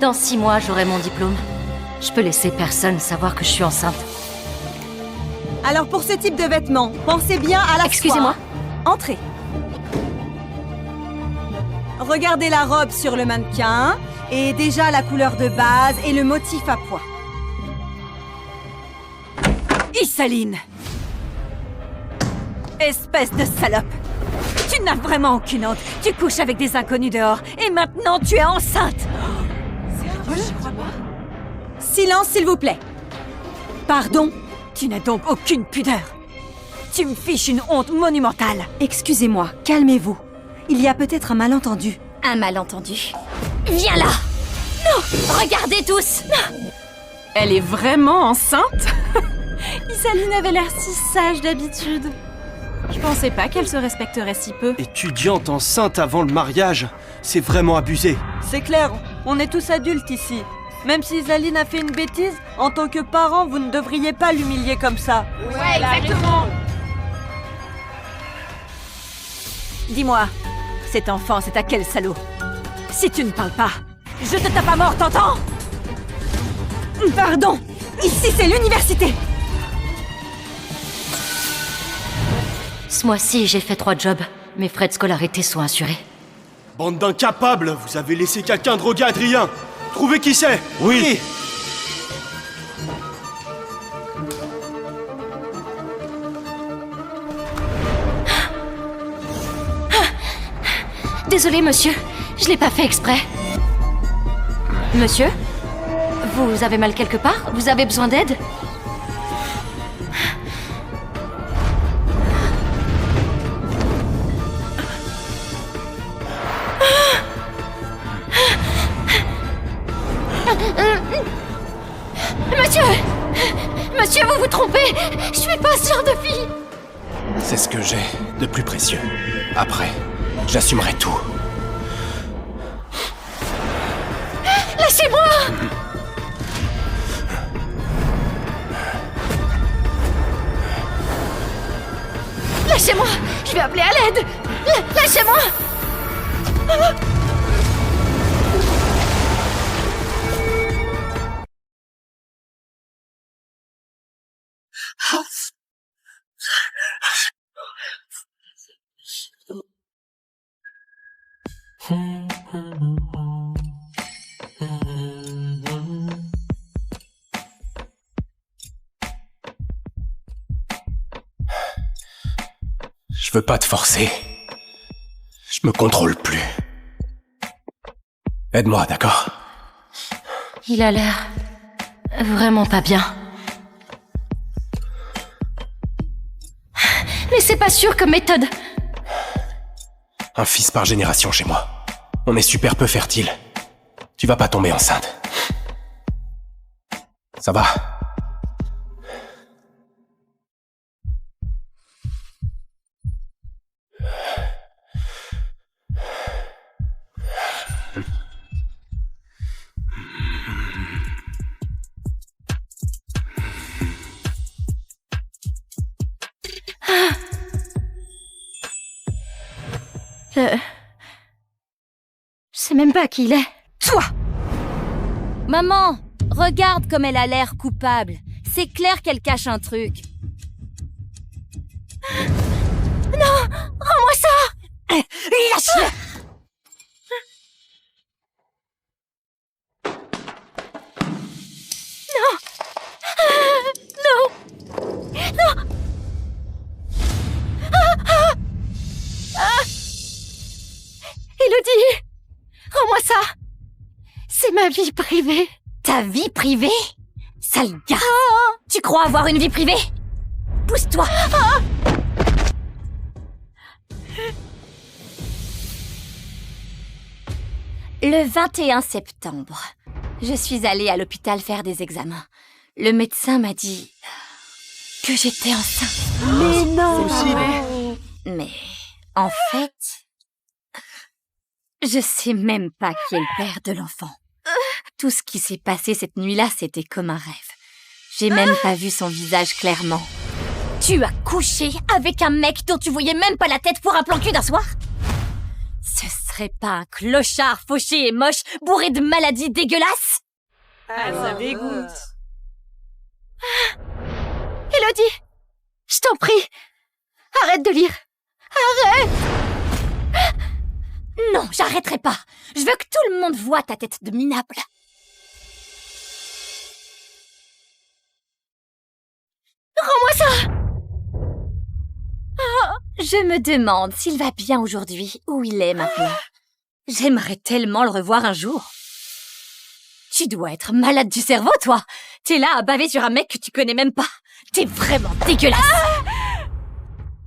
Dans 6 mois, j'aurai mon diplôme. Je peux laisser personne savoir que je suis enceinte. Alors pour ce type de vêtements, pensez bien à la Excusez-moi. soie. Entrez. Regardez la robe sur le mannequin, et déjà la couleur de base et le motif à pois. Isaline! Espèce de salope! Tu n'as vraiment aucune honte. Tu couches avec des inconnus dehors, et maintenant tu es enceinte! Sérieux? Je crois pas. Silence, s'il vous plaît. Pardon? Tu n'as donc aucune pudeur. Tu me fiches une honte monumentale. Excusez-moi, calmez-vous. Il y a peut-être un malentendu. Un malentendu. Viens là! Non! Regardez tous! Elle est vraiment enceinte? Isaline avait l'air si sage d'habitude. Je pensais pas qu'elle se respecterait si peu. Étudiante enceinte avant le mariage, c'est vraiment abusé. C'est clair, on est tous adultes ici. Même si Isaline a fait une bêtise, en tant que parent, vous ne devriez pas l'humilier comme ça. Ouais, exactement. Dis-moi, cet enfant, c'est à quel salaud? Si tu ne parles pas, je te tape à mort, t'entends? Pardon, ici c'est l'université. Ce mois-ci, j'ai fait 3 jobs. Mes frais de scolarité sont assurés. Bande d'incapables, vous avez laissé quelqu'un droguer Adrien. Trouvez qui c'est. Oui. Désolé, monsieur. Je l'ai pas fait exprès. Monsieur? Vous avez mal quelque part? Vous avez besoin d'aide? Monsieur! Monsieur, vous vous trompez! Je suis pas ce genre de fille! C'est ce que j'ai de plus précieux. Après, j'assumerai tout. Lâchez-moi! Lâchez-moi! Je vais appeler à l'aide! Lâchez-moi! Je veux pas te forcer. Je me contrôle plus. Aide-moi, d'accord? Il a l'air vraiment pas bien. Mais c'est pas sûr comme méthode. Un fils par génération chez moi. On est super peu fertile. Tu vas pas tomber enceinte. Ça va? Je sais même pas qui il est. Toi! Maman, regarde comme elle a l'air coupable. C'est clair qu'elle cache un truc. Non! Rends-moi ça! Lâche-le! Élodie! Rends-moi ça! C'est ma vie privée! Ta vie privée? Sale gars! Tu crois avoir une vie privée? Pousse-toi! Le 21 septembre, je suis allée à l'hôpital faire des examens. Le médecin m'a dit que j'étais enceinte. Mais non! Mais en fait, je sais même pas qui est le père de l'enfant. Tout ce qui s'est passé cette nuit-là, c'était comme un rêve. J'ai même pas vu son visage clairement. Tu as couché avec un mec dont tu voyais même pas la tête pour un plan cul d'un soir? Ce serait pas un clochard fauché et moche, bourré de maladies dégueulasses? Ah, ça dégoûte. Élodie, je t'en prie, arrête de lire. Non, j'arrêterai pas. Je veux que tout le monde voie ta tête de minable. Rends-moi ça. Je me demande s'il va bien aujourd'hui, où il est maintenant. J'aimerais tellement le revoir un jour. Tu dois être malade du cerveau, toi. T'es là à baver sur un mec que tu connais même pas. T'es vraiment dégueulasse.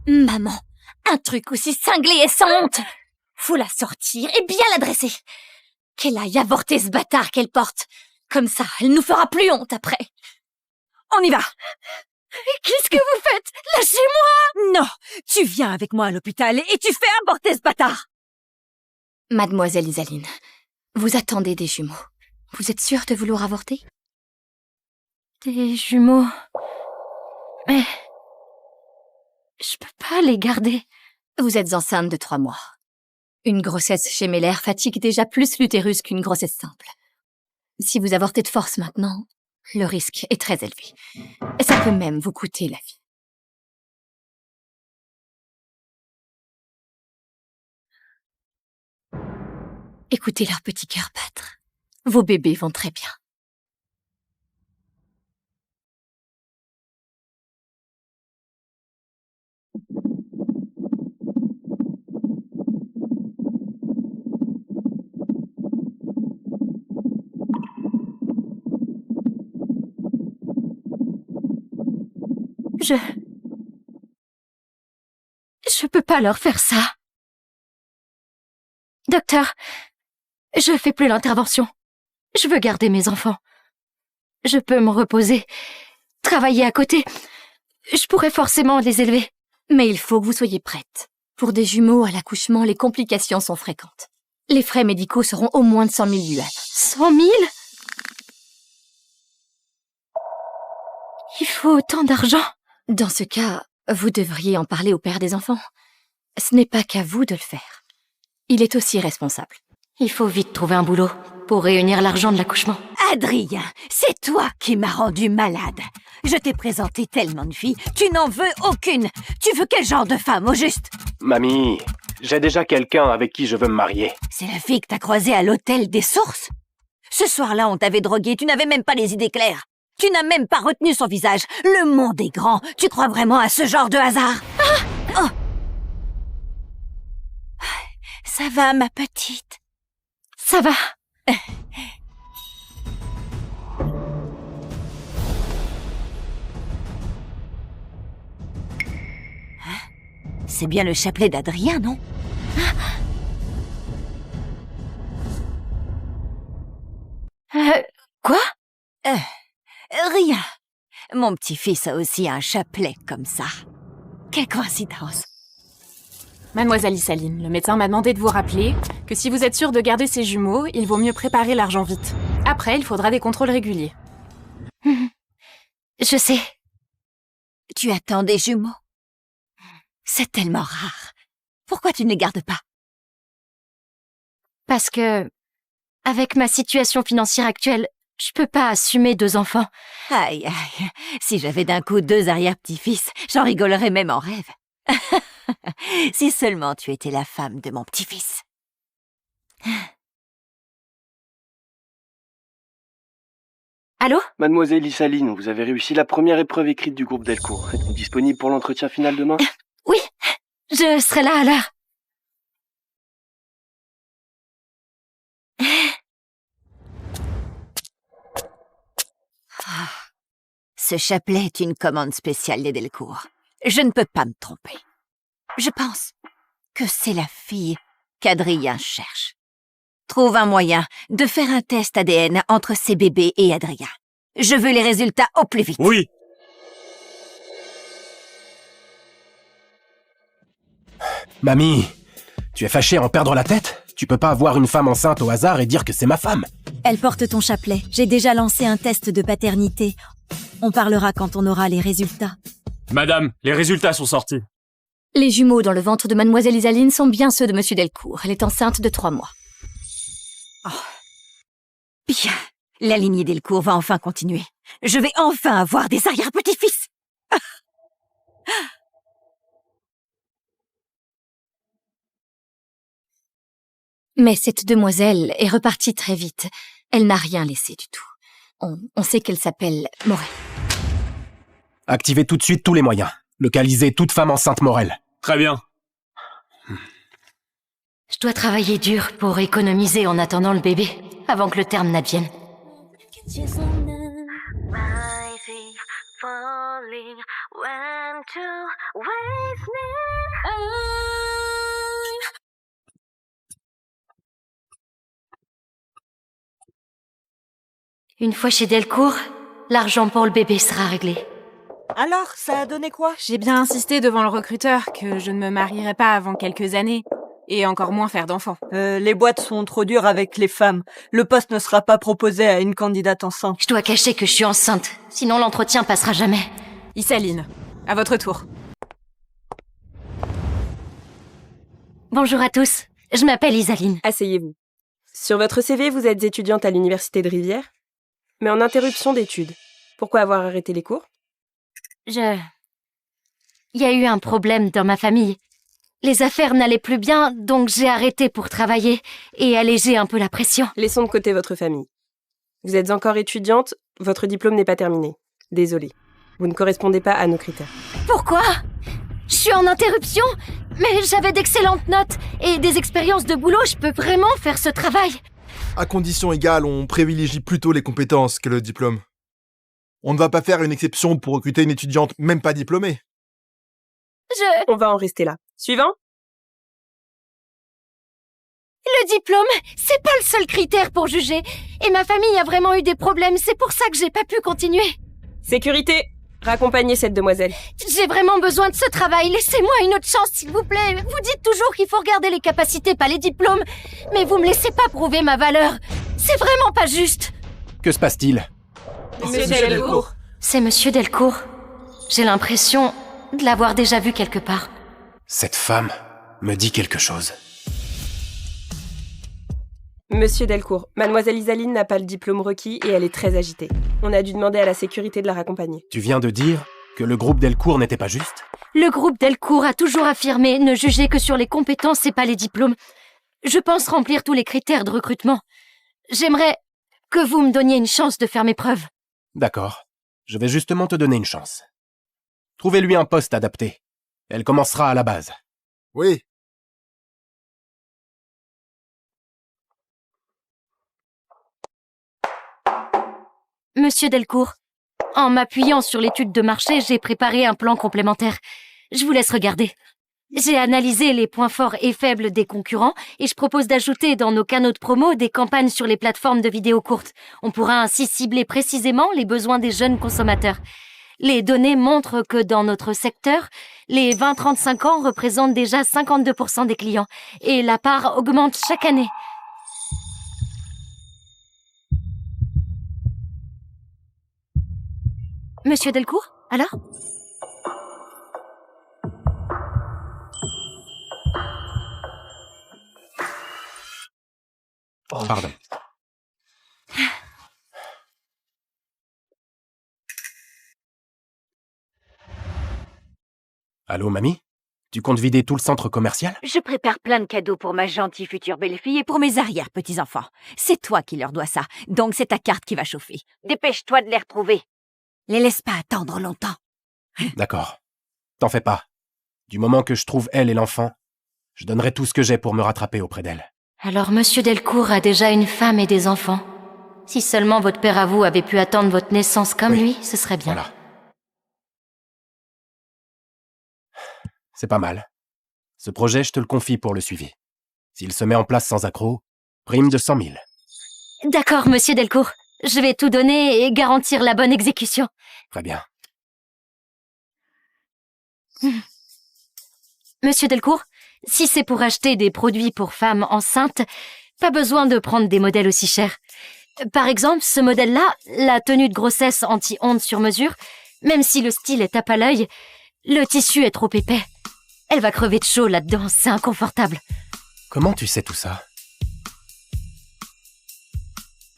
Maman, un truc aussi cinglé et sans honte. Faut la sortir et bien l'adresser. Qu'elle aille avorter ce bâtard qu'elle porte. Comme ça, elle nous fera plus honte après. On y va. Qu'est-ce que vous faites? Lâchez-moi! Non, tu viens avec moi à l'hôpital et tu fais avorter ce bâtard. Mademoiselle Isaline, vous attendez des jumeaux. Vous êtes sûre de vouloir avorter? Des jumeaux... Mais... je peux pas les garder. Vous êtes enceinte de 3 mois. Une grossesse gémellaire fatigue déjà plus l'utérus qu'une grossesse simple. Si vous avortez de force maintenant, le risque est très élevé. Et ça peut même vous coûter la vie. Écoutez leur petit cœur battre. Vos bébés vont très bien. Je peux pas leur faire ça. Docteur, je fais plus l'intervention. Je veux garder mes enfants. Je peux me reposer, travailler à côté. Je pourrais forcément les élever. Mais il faut que vous soyez prête. Pour des jumeaux, à l'accouchement, les complications sont fréquentes. Les frais médicaux seront au moins de 100 000 yuans. 100 000? Il faut autant d'argent. Dans ce cas, vous devriez en parler au père des enfants. Ce n'est pas qu'à vous de le faire. Il est aussi responsable. Il faut vite trouver un boulot pour réunir l'argent de l'accouchement. Adrien, c'est toi qui m'as rendu malade. Je t'ai présenté tellement de filles, tu n'en veux aucune. Tu veux quel genre de femme, au juste? Mamie, j'ai déjà quelqu'un avec qui je veux me marier. C'est la fille que t'as croisée à l'hôtel des Sources? Ce soir-là, on t'avait drogué, tu n'avais même pas les idées claires. Tu n'as même pas retenu son visage. Le monde est grand. Tu crois vraiment à ce genre de hasard? Oh. Ça va, ma petite? Ça va. C'est bien le chapelet d'Adrien, non? Quoi? Rien. Mon petit-fils a aussi un chapelet comme ça. Quelle coïncidence. Mademoiselle Isaline, le médecin m'a demandé de vous rappeler que si vous êtes sûre de garder ces jumeaux, il vaut mieux préparer l'argent vite. Après, il faudra des contrôles réguliers. Je sais. Tu attends des jumeaux? C'est tellement rare. Pourquoi tu ne les gardes pas? Parce que, avec ma situation financière actuelle, je peux pas assumer 2 enfants. Aïe, aïe. Si j'avais d'un coup 2 arrière-petits-fils, j'en rigolerais même en rêve. Si seulement tu étais la femme de mon petit-fils. Allô? Mademoiselle Isaline, vous avez réussi la première épreuve écrite du groupe Delcourt. Êtes-vous disponible pour l'entretien final demain? Oui, je serai là à l'heure. Ce chapelet est une commande spéciale des Delcourt. Je ne peux pas me tromper. Je pense que c'est la fille qu'Adrien cherche. Trouve un moyen de faire un test ADN entre ces bébés et Adrien. Je veux les résultats au plus vite. Oui. Mamie, tu es fâchée à en perdre la tête? Tu peux pas avoir une femme enceinte au hasard et dire que c'est ma femme. Elle porte ton chapelet. J'ai déjà lancé un test de paternité. On parlera quand on aura les résultats. Madame, les résultats sont sortis. Les jumeaux dans le ventre de Mademoiselle Isaline sont bien ceux de Monsieur Delcourt. Elle est enceinte de 3 mois. Bien. La lignée Delcourt va enfin continuer. Je vais enfin avoir des arrière-petits-fils. Mais cette demoiselle est repartie très vite. Elle n'a rien laissé du tout. On sait qu'elle s'appelle Morel. Activez tout de suite tous les moyens. Localisez toute femme enceinte Morel. Très bien. Je dois travailler dur pour économiser en attendant le bébé, avant que le terme n'advienne. Une fois chez Delcourt, l'argent pour le bébé sera réglé. Alors, ça a donné quoi? J'ai bien insisté devant le recruteur que je ne me marierai pas avant quelques années, et encore moins faire d'enfants. Les boîtes sont trop dures avec les femmes. Le poste ne sera pas proposé à une candidate enceinte. Je dois cacher que je suis enceinte, sinon l'entretien passera jamais. Isaline, à votre tour. Bonjour à tous, je m'appelle Isaline. Asseyez-vous. Sur votre CV, vous êtes étudiante à l'Université de Rivière, mais en interruption d'études. Pourquoi avoir arrêté les cours? Il y a eu un problème dans ma famille. Les affaires n'allaient plus bien, donc j'ai arrêté pour travailler et alléger un peu la pression. Laissons de côté votre famille. Vous êtes encore étudiante, votre diplôme n'est pas terminé. Désolée. Vous ne correspondez pas à nos critères. Pourquoi? Je suis en interruption, mais j'avais d'excellentes notes et des expériences de boulot, je peux vraiment faire ce travail. À condition égale, on privilégie plutôt les compétences que le diplôme. On ne va pas faire une exception pour recruter une étudiante même pas diplômée. On va en rester là. Suivant? Le diplôme, c'est pas le seul critère pour juger. Et ma famille a vraiment eu des problèmes, c'est pour ça que j'ai pas pu continuer. Sécurité! Raccompagnez cette demoiselle. J'ai vraiment besoin de ce travail, laissez-moi une autre chance s'il vous plaît. Vous dites toujours qu'il faut regarder les capacités, pas les diplômes. Mais vous me laissez pas prouver ma valeur. C'est vraiment pas juste. Que se passe-t-il? Monsieur Delcourt. C'est Monsieur Delcourt. J'ai l'impression de l'avoir déjà vu quelque part. Cette femme me dit quelque chose. Monsieur Delcourt, Mademoiselle Isaline n'a pas le diplôme requis et elle est très agitée. On a dû demander à la sécurité de la raccompagner. Tu viens de dire que le groupe Delcourt n'était pas juste? Le groupe Delcourt a toujours affirmé ne juger que sur les compétences et pas les diplômes. Je pense remplir tous les critères de recrutement. J'aimerais que vous me donniez une chance de faire mes preuves. D'accord. Je vais justement te donner une chance. Trouvez-lui un poste adapté. Elle commencera à la base. Oui. Monsieur Delcourt, en m'appuyant sur l'étude de marché, j'ai préparé un plan complémentaire. Je vous laisse regarder. J'ai analysé les points forts et faibles des concurrents et je propose d'ajouter dans nos canaux de promo des campagnes sur les plateformes de vidéos courtes. On pourra ainsi cibler précisément les besoins des jeunes consommateurs. Les données montrent que dans notre secteur, les 20-35 ans représentent déjà 52% des clients et la part augmente chaque année. Monsieur Delcourt, alors? Pardon. Allô, mamie? Tu comptes vider tout le centre commercial? Je prépare plein de cadeaux pour ma gentille future belle-fille et pour mes arrière-petits-enfants. C'est toi qui leur dois ça, donc c'est ta carte qui va chauffer. Dépêche-toi de les retrouver. Les laisse pas attendre longtemps. D'accord. T'en fais pas. Du moment que je trouve elle et l'enfant, je donnerai tout ce que j'ai pour me rattraper auprès d'elle. Alors Monsieur Delcourt a déjà une femme et des enfants. Si seulement votre père à vous avait pu attendre votre naissance comme Oui. lui, ce serait bien. Voilà. C'est pas mal. Ce projet, je te le confie pour le suivi. S'il se met en place sans accroc, prime de 100 000. D'accord, Monsieur Delcourt. Je vais tout donner et garantir la bonne exécution. Très bien. Monsieur Delcourt, si c'est pour acheter des produits pour femmes enceintes, pas besoin de prendre des modèles aussi chers. Par exemple, ce modèle-là, la tenue de grossesse anti-ondes sur mesure, même si le style est tape à l'œil, le tissu est trop épais. Elle va crever de chaud là-dedans, c'est inconfortable. Comment tu sais tout ça?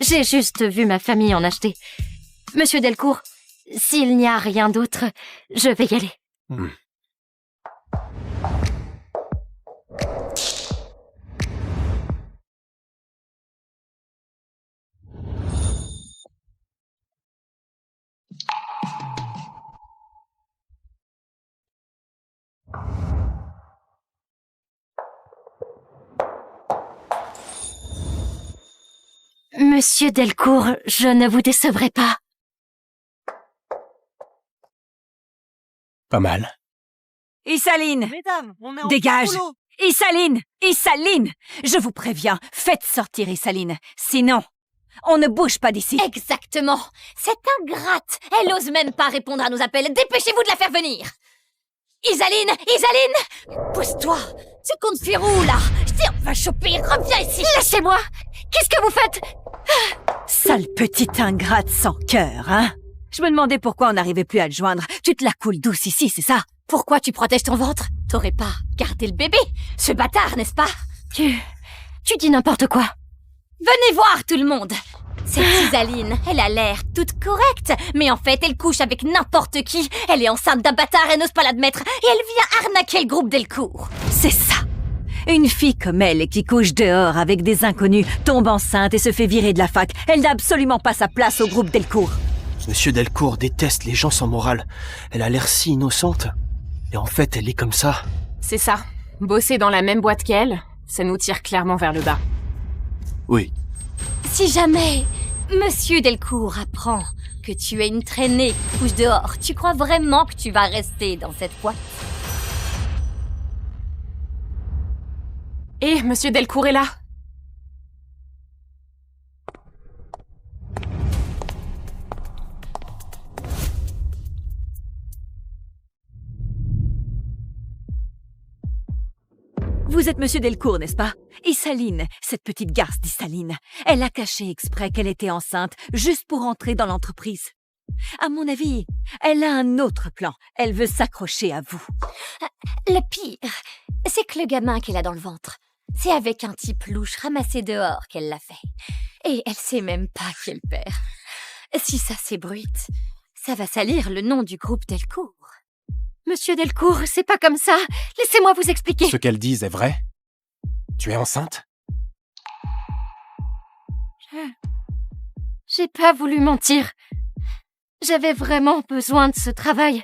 J'ai juste vu ma famille en acheter. Monsieur Delcourt, s'il n'y a rien d'autre, je vais y aller. Monsieur Delcourt, je ne vous décevrai pas. Pas mal. Isaline! Mesdames, on est en Dégage! boulot. Isaline! Isaline! Je vous préviens, faites sortir Isaline. Sinon, on ne bouge pas d'ici. Exactement. Cette ingrate, elle ose même pas répondre à nos appels. Dépêchez-vous de la faire venir. Isaline! Isaline! Pousse-toi. Tu comptes faire où, là? Je dis, on va choper. Reviens ici. Lâchez-moi! Qu'est-ce que vous faites? Sale petite ingrate sans cœur, hein? Je me demandais pourquoi on n'arrivait plus à te joindre. Tu te la coules douce ici, c'est ça? Pourquoi tu protèges ton ventre? T'aurais pas gardé le bébé? Ce bâtard, n'est-ce pas? Tu dis n'importe quoi. Venez voir, tout le monde. Cette Isaline, elle a l'air toute correcte, mais en fait, elle couche avec n'importe qui. Elle est enceinte d'un bâtard, elle n'ose pas l'admettre, et elle vient arnaquer le groupe Delcourt. C'est ça. Une fille comme elle qui couche dehors avec des inconnus, tombe enceinte et se fait virer de la fac. Elle n'a absolument pas sa place au groupe Delcourt. Monsieur Delcourt déteste les gens sans morale. Elle a l'air si innocente. Et en fait, elle est comme ça. C'est ça. Bosser dans la même boîte qu'elle, ça nous tire clairement vers le bas. Oui. Si jamais Monsieur Delcourt apprend que tu es une traînée qui couche dehors, tu crois vraiment que tu vas rester dans cette boîte? Et Monsieur Delcourt est là. Vous êtes Monsieur Delcourt, n'est-ce pas? Isaline, cette petite garce d'Isaline, elle a caché exprès qu'elle était enceinte, juste pour entrer dans l'entreprise. À mon avis, elle a un autre plan. Elle veut s'accrocher à vous. Le pire, c'est que le gamin qu'elle a dans le ventre, c'est avec un type louche ramassé dehors qu'elle l'a fait. Et elle sait même pas qui est le père. Si ça s'ébruite, ça va salir le nom du groupe Delcourt. Monsieur Delcourt, c'est pas comme ça. Laissez-moi vous expliquer. Ce qu'elles disent est vrai? Tu es enceinte? J'ai pas voulu mentir. J'avais vraiment besoin de ce travail.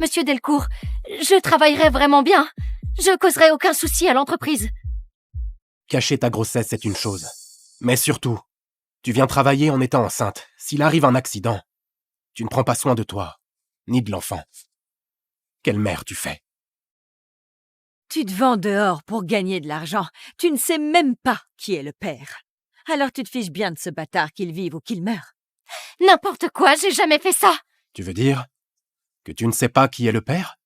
Monsieur Delcourt, je travaillerai vraiment bien. Je causerai aucun souci à l'entreprise. Cacher ta grossesse, c'est une chose. Mais surtout, tu viens travailler en étant enceinte. S'il arrive un accident, tu ne prends pas soin de toi, ni de l'enfant. Quelle mère tu fais? Tu te vends dehors pour gagner de l'argent. Tu ne sais même pas qui est le père. Alors tu te fiches bien de ce bâtard qu'il vive ou qu'il meure. N'importe quoi, j'ai jamais fait ça. Tu veux dire que tu ne sais pas qui est le père?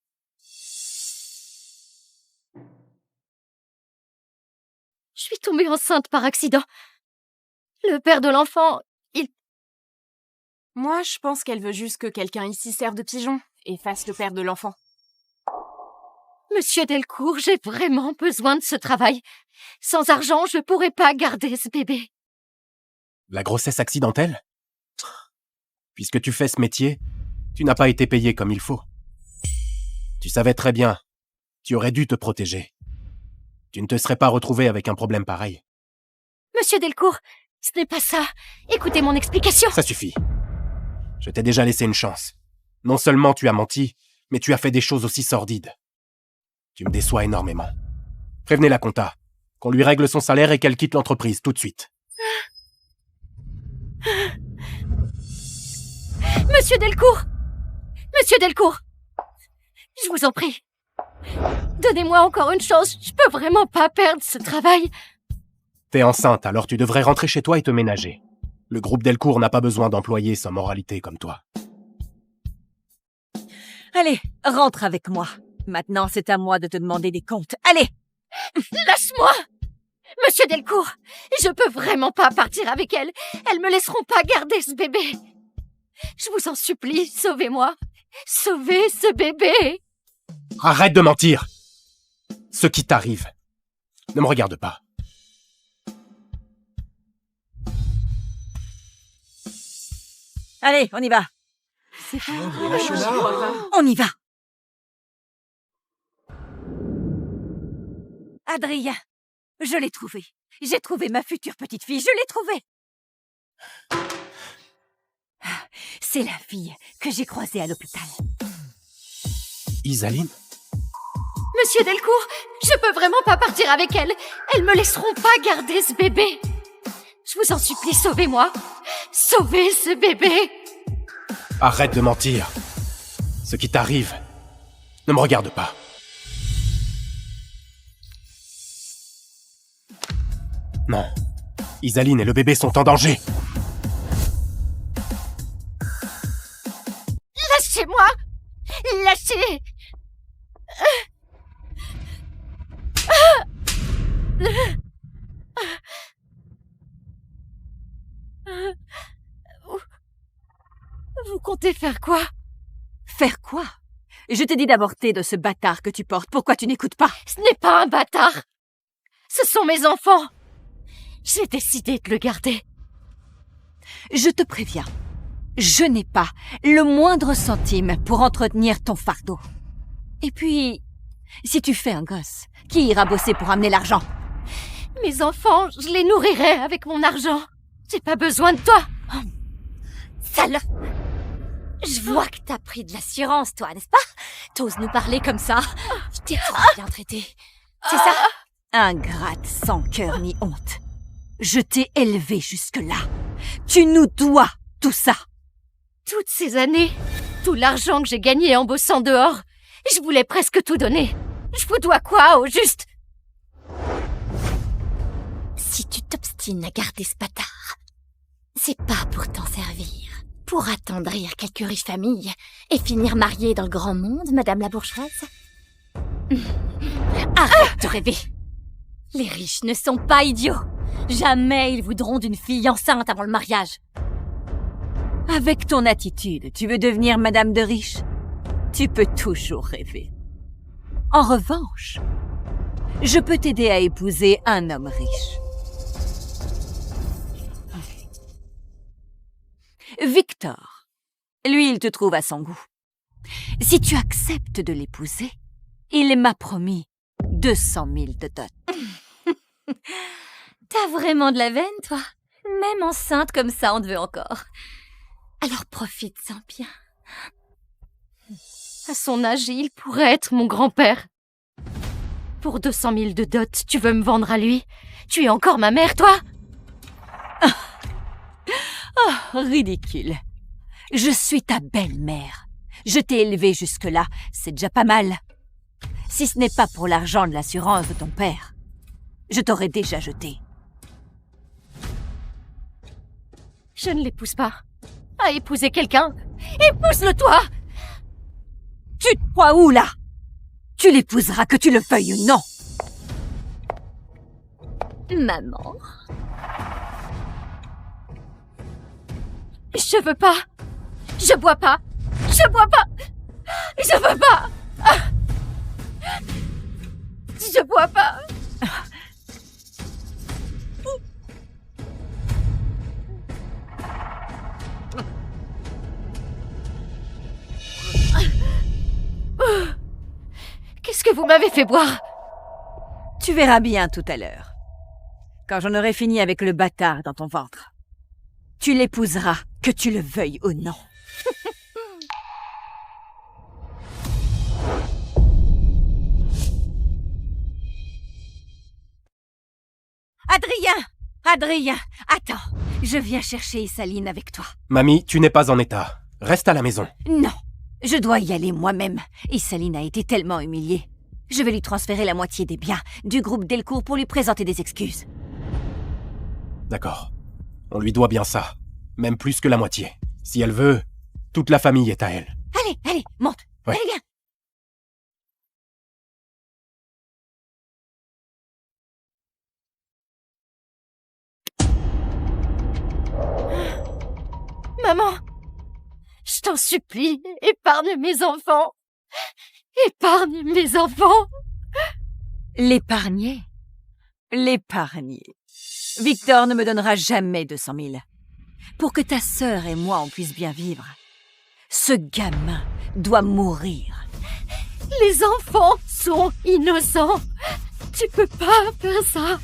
Je suis tombée enceinte par accident. Le père de l'enfant, Moi, je pense qu'elle veut juste que quelqu'un ici serve de pigeon et fasse le père de l'enfant. Monsieur Delcourt, j'ai vraiment besoin de ce travail. Sans argent, je pourrais pas garder ce bébé. La grossesse accidentelle? Puisque tu fais ce métier, tu n'as pas été payé comme il faut. Tu savais très bien. Tu aurais dû te protéger. Tu ne te serais pas retrouvé avec un problème pareil. Monsieur Delcourt, ce n'est pas ça. Écoutez mon explication. Ça suffit. Je t'ai déjà laissé une chance. Non seulement tu as menti, mais tu as fait des choses aussi sordides. Tu me déçois énormément. Prévenez la compta, qu'on lui règle son salaire et qu'elle quitte l'entreprise tout de suite. Monsieur Delcourt! Monsieur Delcourt! Je vous en prie. Donnez-moi encore une chance, je peux vraiment pas perdre ce travail. T'es enceinte, alors tu devrais rentrer chez toi et te ménager. Le groupe Delcourt n'a pas besoin d'employés sans moralité comme toi. Allez, rentre avec moi. Maintenant, c'est à moi de te demander des comptes. Allez! Lâche-moi! Monsieur Delcourt, je peux vraiment pas partir avec elle. Elles me laisseront pas garder ce bébé. Je vous en supplie, sauvez-moi. Sauvez ce bébé. Arrête de mentir! Ce qui t'arrive ne me regarde pas. Allez, on y va. On y va. Adrien, je l'ai trouvé. J'ai trouvé ma future petite fille, je l'ai trouvée. C'est la fille que j'ai croisée à l'hôpital. Isaline? Monsieur Delcourt, je peux vraiment pas partir avec elle. Elles me laisseront pas garder ce bébé. Je vous en supplie, sauvez-moi. Sauvez ce bébé. Arrête de mentir. Ce qui t'arrive ne me regarde pas. Non. Isaline et le bébé sont en danger. Lâchez-moi. Lâchez. Vous comptez faire quoi? Faire quoi? Je t'ai dit d'avorter de ce bâtard que tu portes. Pourquoi tu n'écoutes pas? Ce n'est pas un bâtard. Ce sont mes enfants. J'ai décidé de le garder. Je te préviens, je n'ai pas le moindre centime pour entretenir ton fardeau. Et puis, si tu fais un gosse, qui ira bosser pour amener l'argent? Mes enfants, je les nourrirai avec mon argent. J'ai pas besoin de toi. Salope! Je vois que t'as pris de l'assurance, toi, n'est-ce pas? T'oses nous parler comme ça? Je t'ai bien traité. C'est ça? Ingrate sans cœur ni honte. Je t'ai élevé jusque-là. Tu nous dois tout ça. Toutes ces années, tout l'argent que j'ai gagné en bossant dehors, je voulais presque tout donner. Je vous dois quoi, au juste? Si tu t'obstines à garder ce bâtard, c'est pas pour t'en servir. Pour attendrir quelques riches familles et finir mariée dans le grand monde, madame la bourgeoise. Arrête de rêver. Les riches ne sont pas idiots. Jamais ils voudront d'une fille enceinte avant le mariage. Avec ton attitude, tu veux devenir madame de riche? Tu peux toujours rêver. En revanche, je peux t'aider à épouser un homme riche. Victor. Lui, il te trouve à son goût. Si tu acceptes de l'épouser, il m'a promis 200 000 de dot. T'as vraiment de la veine, toi? Même enceinte comme ça, on te veut encore. Alors profite-en bien. À son âge, il pourrait être mon grand-père. Pour 200 000 de dot, tu veux me vendre à lui? Tu es encore ma mère, toi? Oh, ridicule. Je suis ta belle-mère. Je t'ai élevée jusque-là, c'est déjà pas mal. Si ce n'est pas pour l'argent de l'assurance de ton père, je t'aurais déjà jeté. Je ne l'épouse pas. À épouser quelqu'un, épouse-le toi! Tu te crois où, là? Tu l'épouseras que tu le veuilles ou non. Maman. Je veux pas. Je bois pas. Je bois pas. Je veux pas. Je bois pas. Qu'est-ce que vous m'avez fait boire? Tu verras bien tout à l'heure. Quand j'en aurai fini avec le bâtard dans ton ventre. Tu l'épouseras, que tu le veuilles ou non. Adrien, attends. Je viens chercher Isaline avec toi. Mamie, tu n'es pas en état. Reste à la maison. Non, je dois y aller moi-même. Isaline a été tellement humiliée. Je vais lui transférer la moitié des biens du groupe Delcourt pour lui présenter des excuses. D'accord. On lui doit bien ça. Même plus que la moitié. Si elle veut, toute la famille est à elle. Allez, monte. Ouais. Allez, viens. Maman, je t'en supplie, épargne mes enfants. Épargne mes enfants. L'épargner? L'épargner. Victor ne me donnera jamais 200 000. Pour que ta sœur et moi on puisse bien vivre, ce gamin doit mourir. Les enfants sont innocents. Tu peux pas faire ça.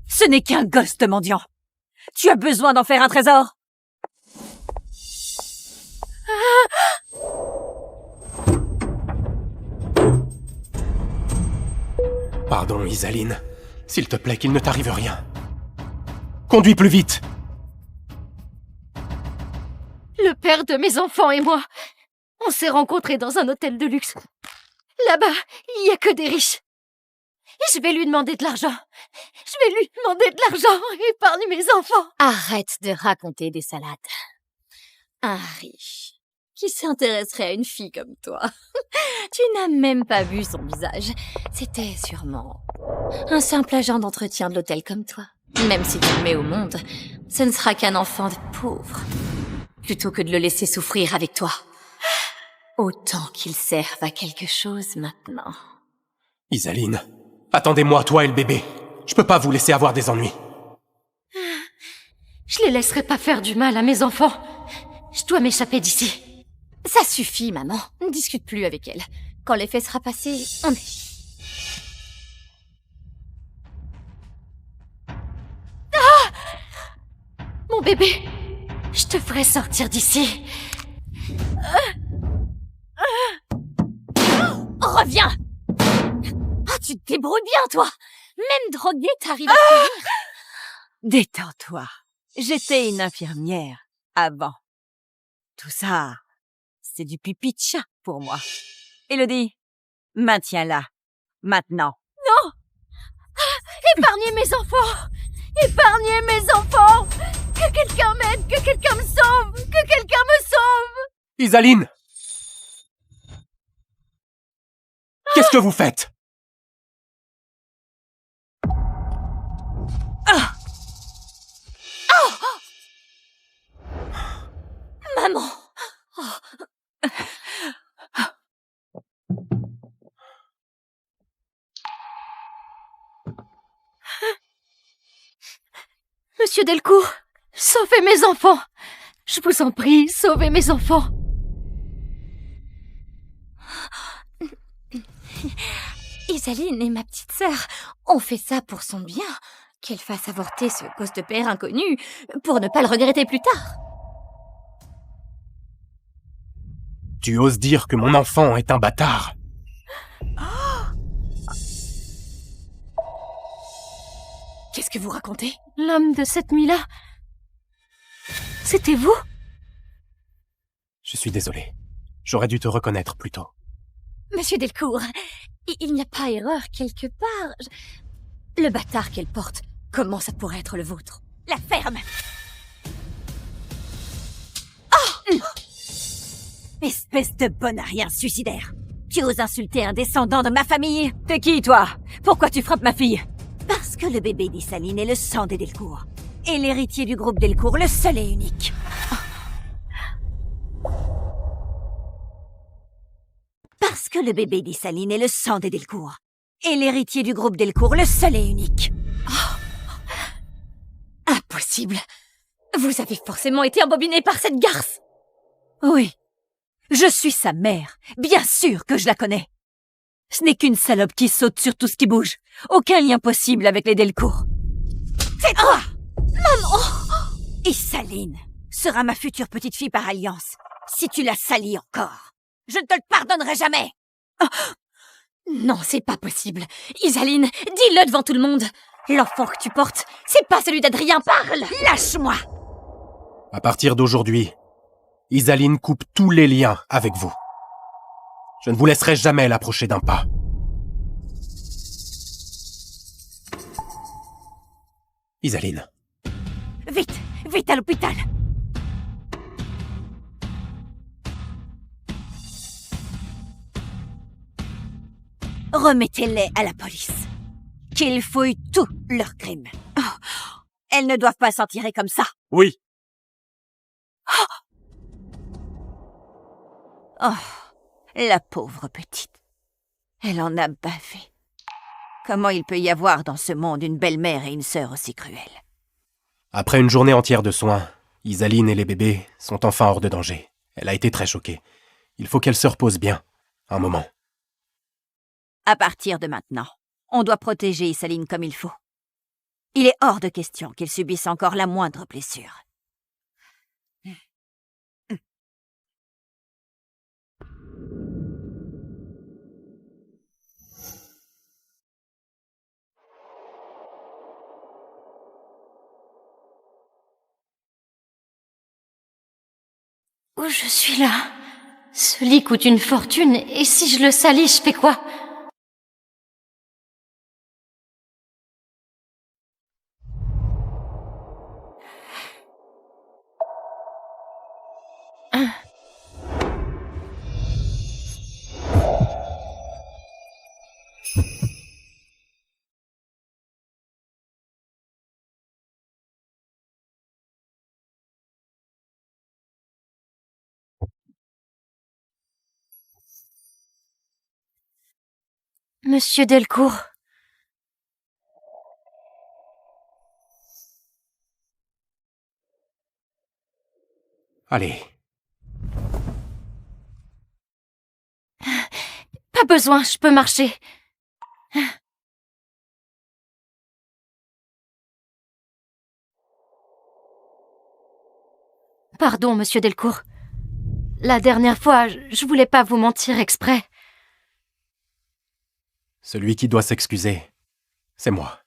Ce n'est qu'un gosse de mendiant. Tu as besoin d'en faire un trésor. Pardon, Isaline. S'il te plaît, qu'il ne t'arrive rien. Conduis plus vite. Le père de mes enfants et moi, on s'est rencontrés dans un hôtel de luxe. Là-bas, il y a que des riches. Je vais lui demander de l'argent. Épargne mes enfants. Arrête de raconter des salades. Un riche qui s'intéresserait à une fille comme toi. Tu n'as même pas vu son visage. C'était sûrement un simple agent d'entretien de l'hôtel comme toi. Même si tu le mets au monde, ce ne sera qu'un enfant de pauvre. Plutôt que de le laisser souffrir avec toi. Autant qu'il serve à quelque chose maintenant. Isaline, attendez-moi, toi et le bébé. Je peux pas vous laisser avoir des ennuis. Je les laisserai pas faire du mal à mes enfants. Je dois m'échapper d'ici. Ça suffit, maman. Ne discute plus avec elle. Quand l'effet sera passé, on est... Mon bébé, je te ferai sortir d'ici. Reviens! Oh, tu te débrouilles bien, toi! Même drogué, t'arrives à courir. Détends-toi. J'étais une infirmière avant. Tout ça, c'est du pipi de chat pour moi. Élodie, maintiens-la. Maintenant. Non! Épargnez mes enfants! Épargnez mes enfants! Que quelqu'un m'aide! Que quelqu'un me sauve! Que quelqu'un me sauve! Isaline! Qu'est-ce que vous faites? Maman! Monsieur Delcourt, sauvez mes enfants! Je vous en prie, sauvez mes enfants! Isaline et ma petite sœur ont fait ça pour son bien. Qu'elle fasse avorter ce gosse de père inconnu pour ne pas le regretter plus tard. Tu oses dire que mon enfant est un bâtard? Qu'est-ce que vous racontez? L'homme de cette nuit-là, c'était vous? Je suis désolé. J'aurais dû te reconnaître plus tôt. Monsieur Delcourt, il n'y a pas erreur quelque part. Le bâtard qu'elle porte, comment ça pourrait être le vôtre? La ferme! Oh! Espèce de bon à rien suicidaire! Tu oses insulter un descendant de ma famille? T'es qui, toi? Pourquoi tu frappes ma fille? Parce que le bébé d'Isaline est le sang des Delcourt. Et l'héritier du groupe Delcourt, le seul et unique. Parce que le bébé d'Isaline est le sang des Delcourt. Et l'héritier du groupe Delcourt, le seul et unique. Impossible! Vous avez forcément été embobiné par cette garce! Oui. Je suis sa mère. Bien sûr que je la connais. Ce n'est qu'une salope qui saute sur tout ce qui bouge. Aucun lien possible avec les Delcourt. C'est toi! Maman! Isaline sera ma future petite fille par alliance. Si tu la salis encore, je ne te le pardonnerai jamais! Non, c'est pas possible. Isaline, dis-le devant tout le monde. L'enfant que tu portes, c'est pas celui d'Adrien. Parle! Lâche-moi! À partir d'aujourd'hui, Isaline coupe tous les liens avec vous. Je ne vous laisserai jamais l'approcher d'un pas. Isaline. Vite! Vite à l'hôpital! Remettez-les à la police. Qu'ils fouillent tous leurs crimes. Oh, elles ne doivent pas s'en tirer comme ça. Oui. Oh, la pauvre petite. Elle en a bavé. Comment il peut y avoir dans ce monde une belle-mère et une sœur aussi cruelles? Après une journée entière de soins, Isaline et les bébés sont enfin hors de danger. Elle a été très choquée. Il faut qu'elle se repose bien, un moment. À partir de maintenant, on doit protéger Isaline comme il faut. Il est hors de question qu'il subisse encore la moindre blessure. Où je suis là? Ce lit coûte une fortune, et si je le salis, je fais quoi? Monsieur Delcourt. Allez, Pas besoin, je peux marcher. Pardon, monsieur Delcourt. La dernière fois, je voulais pas vous mentir exprès. celui qui doit s'excuser, c'est moi.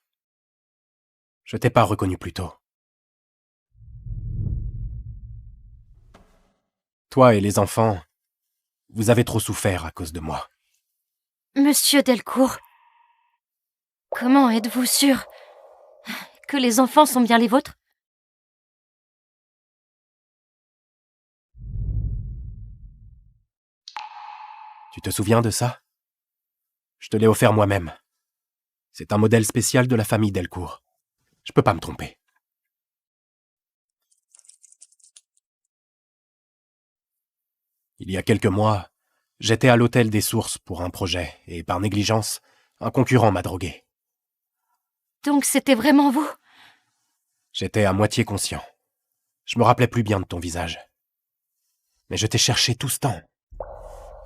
Je t'ai pas reconnu plus tôt. Toi et les enfants, vous avez trop souffert à cause de moi. Monsieur Delcourt, comment êtes-vous sûr que les enfants sont bien les vôtres? Tu te souviens de ça? Je te l'ai offert moi-même. C'est un modèle spécial de la famille Delcourt. Je peux pas me tromper. Il y a quelques mois, j'étais à l'hôtel des Sources pour un projet, et par négligence, un concurrent m'a drogué. Donc c'était vraiment vous? J'étais à moitié conscient. Je me rappelais plus bien de ton visage. Mais je t'ai cherché tout ce temps.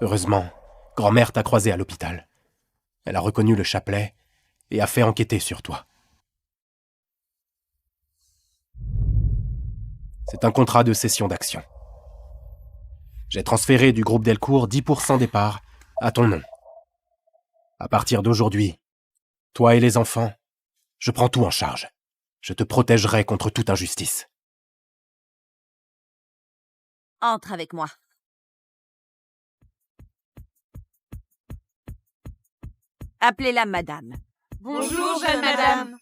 Heureusement, grand-mère t'a croisé à l'hôpital. Elle a reconnu le chapelet et a fait enquêter sur toi. C'est un contrat de cession d'actions. J'ai transféré du groupe Delcourt 10% des parts à ton nom. À partir d'aujourd'hui, toi et les enfants, je prends tout en charge. Je te protégerai contre toute injustice. Entre avec moi. Appelez-la madame. Bonjour, jeune madame.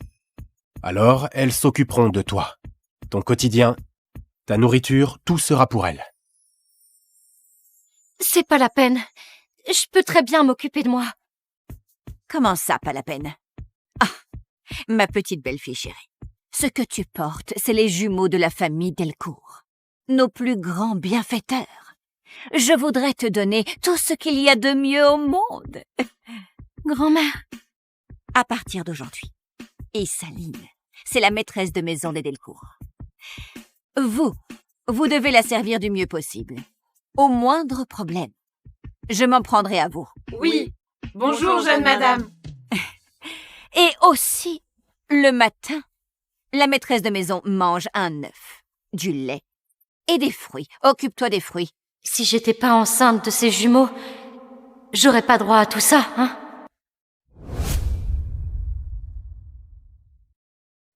Alors, elles s'occuperont de toi. Ton quotidien, ta nourriture, tout sera pour elles. C'est pas la peine. Je peux très bien m'occuper de moi. Comment ça, pas la peine? Ah, ma petite belle-fille chérie. Ce que tu portes, c'est les jumeaux de la famille Delcourt. Nos plus grands bienfaiteurs. Je voudrais te donner tout ce qu'il y a de mieux au monde. Grand-mère. À partir d'aujourd'hui, Isaline, c'est la maîtresse de maison des Delcourt. Vous devez la servir du mieux possible. Au moindre problème, je m'en prendrai à vous. Oui. Bonjour, jeune madame. Et aussi, le matin, la maîtresse de maison mange un œuf, du lait et des fruits. Occupe-toi des fruits. Si j'étais pas enceinte de ces jumeaux, j'aurais pas droit à tout ça, hein?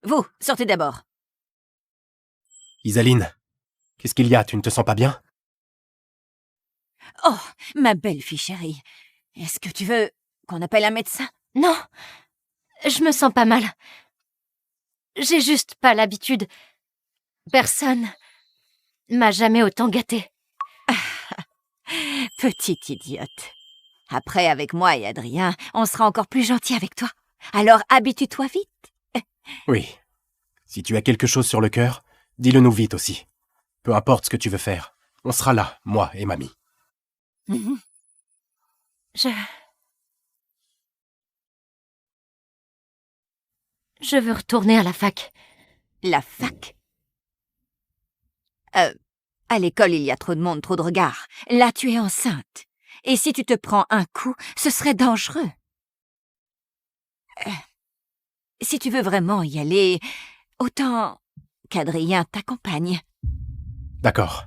Vous, sortez d'abord. Isaline, qu'est-ce qu'il y a? Tu ne te sens pas bien? Oh, ma belle-fille chérie, est-ce que tu veux qu'on appelle un médecin? Non, je me sens pas mal. J'ai juste pas l'habitude. Personne m'a jamais autant gâtée. Petite idiote. Après, avec moi et Adrien, on sera encore plus gentil avec toi. Alors habitue-toi vite. Oui. Si tu as quelque chose sur le cœur, dis-le nous vite aussi. Peu importe ce que tu veux faire, on sera là, moi et mamie. Je Je veux retourner à la fac. La fac? À l'école, il y a trop de monde, trop de regards. Là, tu es enceinte. Et si tu te prends un coup, ce serait dangereux. Si tu veux vraiment y aller, autant qu'Adrien t'accompagne. D'accord.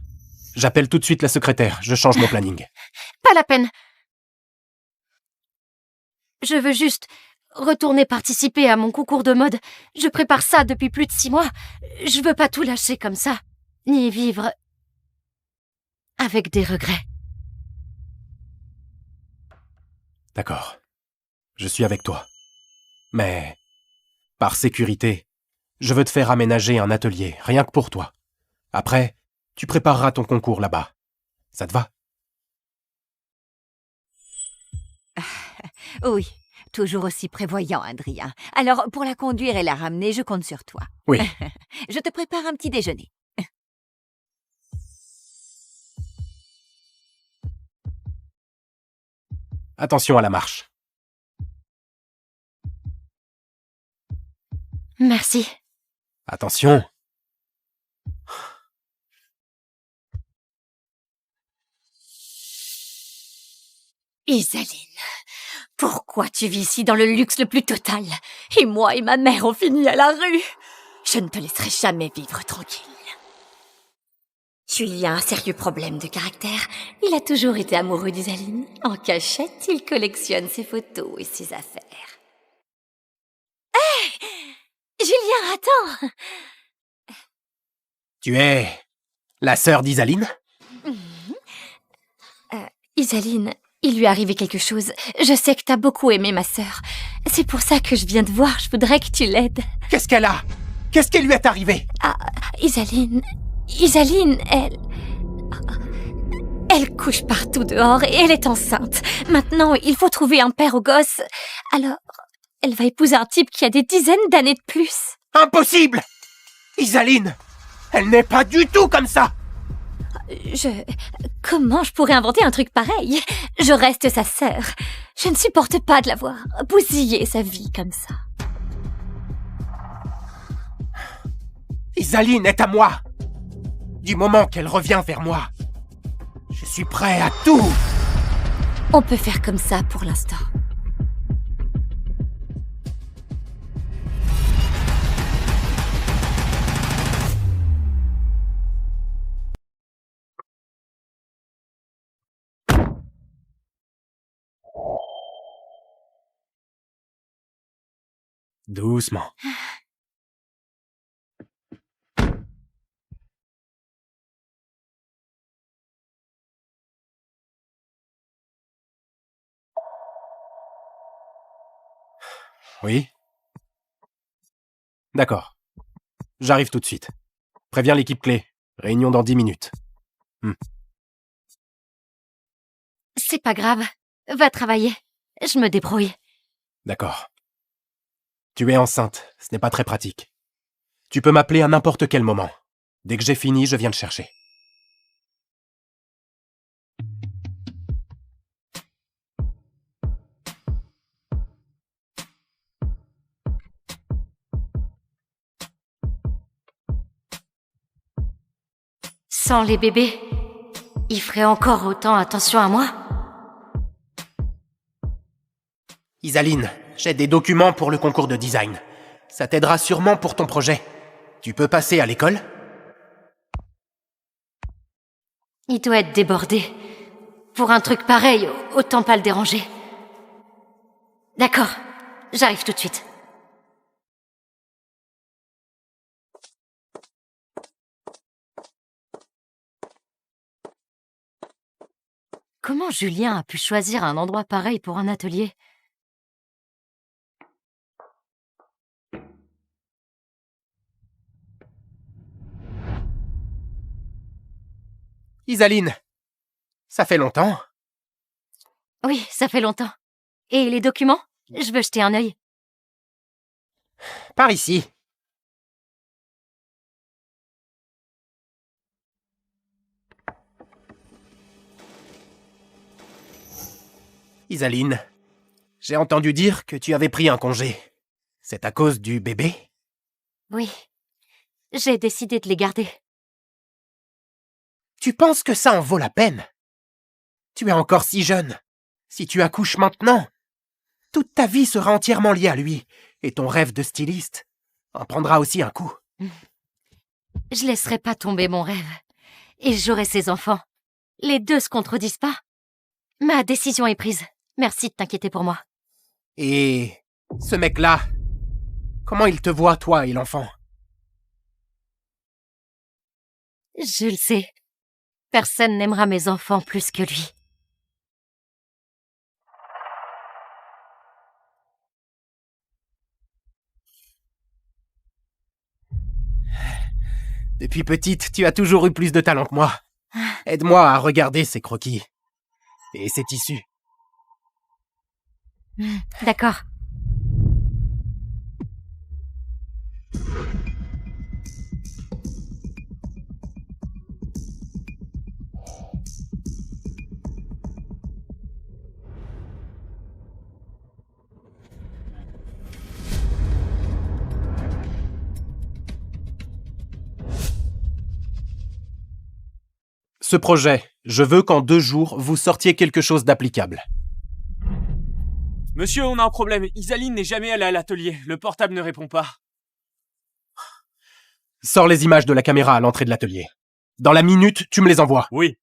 J'appelle tout de suite la secrétaire, je change mon planning. Pas la peine. Je veux juste retourner participer à mon concours de mode. Je prépare ça depuis plus de 6 mois. Je veux pas tout lâcher comme ça, ni vivre avec des regrets. D'accord. Je suis avec toi. Mais, par sécurité, je veux te faire aménager un atelier, rien que pour toi. Après, tu prépareras ton concours là-bas. Ça te va? Oui, toujours aussi prévoyant, Adrien. Alors, pour la conduire et la ramener, je compte sur toi. Oui. Je te prépare un petit déjeuner. Attention à la marche. Merci. Attention. Isaline, pourquoi tu vis ici dans le luxe le plus total? Et moi et ma mère ont fini à la rue. Je ne te laisserai jamais vivre tranquille. Julien a un sérieux problème de caractère. Il a toujours été amoureux d'Isaline. En cachette, il collectionne ses photos et ses affaires. Hé! Julien, attends! Tu es la sœur d'Isaline? Isaline, il lui est arrivé quelque chose. Je sais que t'as beaucoup aimé ma sœur. C'est pour ça que je viens te voir. Je voudrais que tu l'aides. Qu'est-ce qu'elle a? Qu'est-ce qui lui est arrivé? Ah, Isaline, elle couche partout dehors et elle est enceinte. Maintenant, il faut trouver un père au gosse. Alors, elle va épouser un type qui a des dizaines d'années de plus. Impossible! Isaline, elle n'est pas du tout comme ça! Comment je pourrais inventer un truc pareil? Je reste sa sœur. Je ne supporte pas de la voir bousiller sa vie comme ça. Isaline est à moi! Du moment qu'elle revient vers moi, je suis prêt à tout! On peut faire comme ça pour l'instant. Doucement. Oui? D'accord. J'arrive tout de suite. Préviens l'équipe clé. Réunion dans 10 minutes. C'est pas grave. Va travailler. Je me débrouille. D'accord. Tu es enceinte, ce n'est pas très pratique. Tu peux m'appeler à n'importe quel moment. Dès que j'ai fini, je viens te chercher. Sans les bébés, il ferait encore autant attention à moi? Isaline, j'ai des documents pour le concours de design. Ça t'aidera sûrement pour ton projet. Tu peux passer à l'école? Il doit être débordé. Pour un truc pareil, autant pas le déranger. D'accord, j'arrive tout de suite. Comment Julien a pu choisir un endroit pareil pour un atelier? Isaline, ça fait longtemps. Oui, ça fait longtemps. Et les documents? Je veux jeter un œil. Par ici. Isaline, j'ai entendu dire que tu avais pris un congé. C'est à cause du bébé? Oui. J'ai décidé de les garder. Tu penses que ça en vaut la peine? Tu es encore si jeune. Si tu accouches maintenant, toute ta vie sera entièrement liée à lui, et ton rêve de styliste en prendra aussi un coup. Je laisserai pas tomber mon rêve. Et j'aurai ses enfants. Les deux se contredisent pas. Ma décision est prise. Merci de t'inquiéter pour moi. Et ce mec-là, comment il te voit, toi et l'enfant? Je le sais. Personne n'aimera mes enfants plus que lui. Depuis petite, tu as toujours eu plus de talent que moi. Aide-moi à regarder ces croquis. Et ces tissus. D'accord. Ce projet, je veux qu'en 2 jours, vous sortiez quelque chose d'applicable. Monsieur, on a un problème. Isaline n'est jamais allée à l'atelier. Le portable ne répond pas. Sors les images de la caméra à l'entrée de l'atelier. Dans la minute, tu me les envoies. Oui.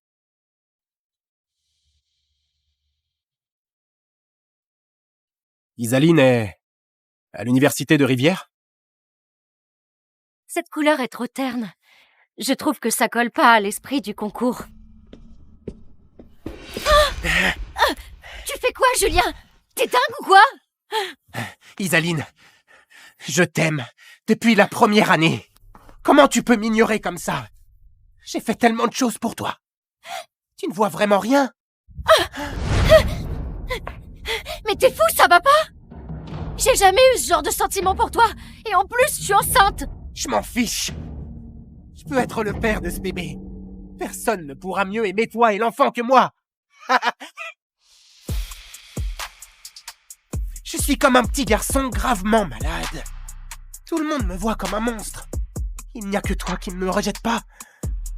Isaline est à l'université de Rivière? Cette couleur est trop terne. Je trouve que ça colle pas à l'esprit du concours. Tu fais quoi, Julien? T'es dingue ou quoi? Isaline, je t'aime depuis la première année. Comment tu peux m'ignorer comme ça? J'ai fait tellement de choses pour toi. Tu ne vois vraiment rien? Mais t'es fou, ça va pas? J'ai jamais eu ce genre de sentiment pour toi. Et en plus, je suis enceinte. Je m'en fiche. Je peux être le père de ce bébé. Personne ne pourra mieux aimer toi et l'enfant que moi. Je suis comme un petit garçon gravement malade. Tout le monde me voit comme un monstre. Il n'y a que toi qui ne me rejette pas.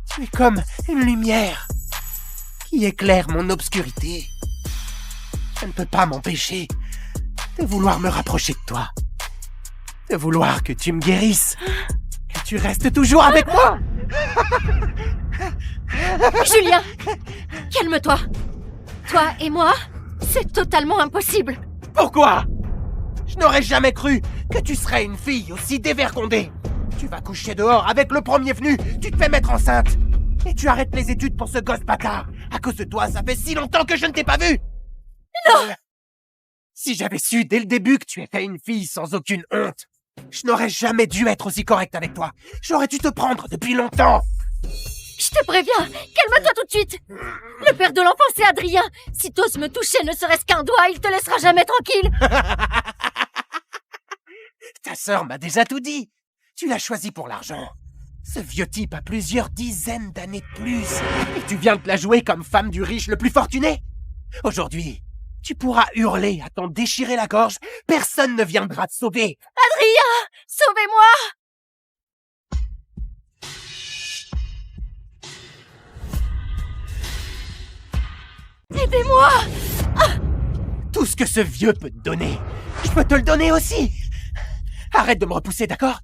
Tu es comme une lumière qui éclaire mon obscurité. Je ne peux pas m'empêcher de vouloir me rapprocher de toi. De vouloir que tu me guérisses. Que tu restes toujours avec moi. Julien, calme-toi. Toi et moi, c'est totalement impossible. Pourquoi? Je n'aurais jamais cru que tu serais une fille aussi dévergondée. Tu vas coucher dehors avec le premier venu, tu te fais mettre enceinte. Et tu arrêtes les études pour ce gosse bâtard. À cause de toi, ça fait si longtemps que je ne t'ai pas vu. Non. Si j'avais su dès le début que tu étais une fille sans aucune honte, je n'aurais jamais dû être aussi correct avec toi. J'aurais dû te prendre depuis longtemps. Je te préviens, calme-toi tout de suite. Le père de l'enfant, c'est Adrien. Si t'oses me toucher ne serait-ce qu'un doigt, il te laissera jamais tranquille. Ta sœur m'a déjà tout dit. Tu l'as choisi pour l'argent. Ce vieux type a plusieurs dizaines d'années de plus. Et tu viens de la jouer comme femme du riche le plus fortuné. Aujourd'hui, tu pourras hurler à t'en déchirer la gorge. Personne ne viendra te sauver. Adrien, sauvez-moi. Aidez-moi! Tout ce que ce vieux peut te donner, je peux te le donner aussi. Arrête de me repousser, d'accord?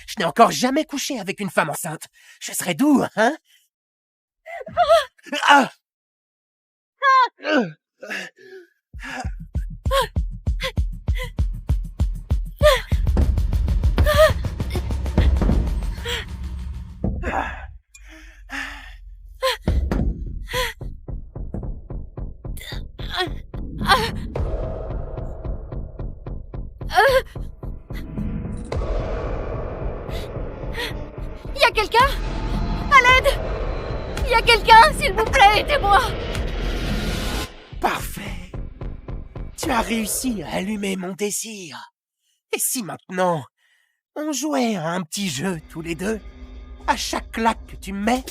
Je n'ai encore jamais couché avec une femme enceinte. Je serai doux, hein? Ah! Y a quelqu'un? À l'aide! Y a quelqu'un, s'il vous plaît, aidez-moi! Parfait. Tu as réussi à allumer mon désir. Et si maintenant, on jouait à un petit jeu tous les deux? À chaque claque que tu me mets,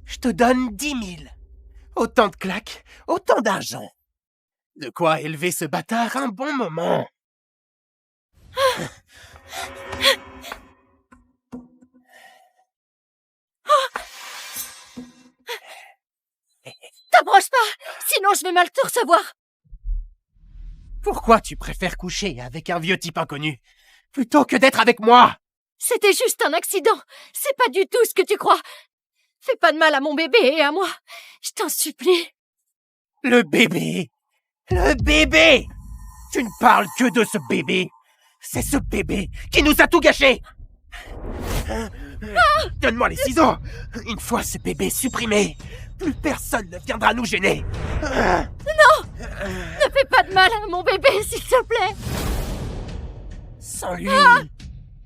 je te donne 10 000. Autant de claques, autant d'argent. De quoi élever ce bâtard un bon moment. T'approches pas, sinon je vais mal te recevoir. Pourquoi tu préfères coucher avec un vieux type inconnu plutôt que d'être avec moi? C'était juste un accident. C'est pas du tout ce que tu crois. Fais pas de mal à mon bébé et à moi. Je t'en supplie. Le bébé! Le bébé! Tu ne parles que de ce bébé! C'est ce bébé qui nous a tout gâché! Donne-moi les ciseaux! Une fois ce bébé supprimé, plus personne ne viendra nous gêner! Ne fais pas de mal à mon bébé, s'il te plaît. Sans lui,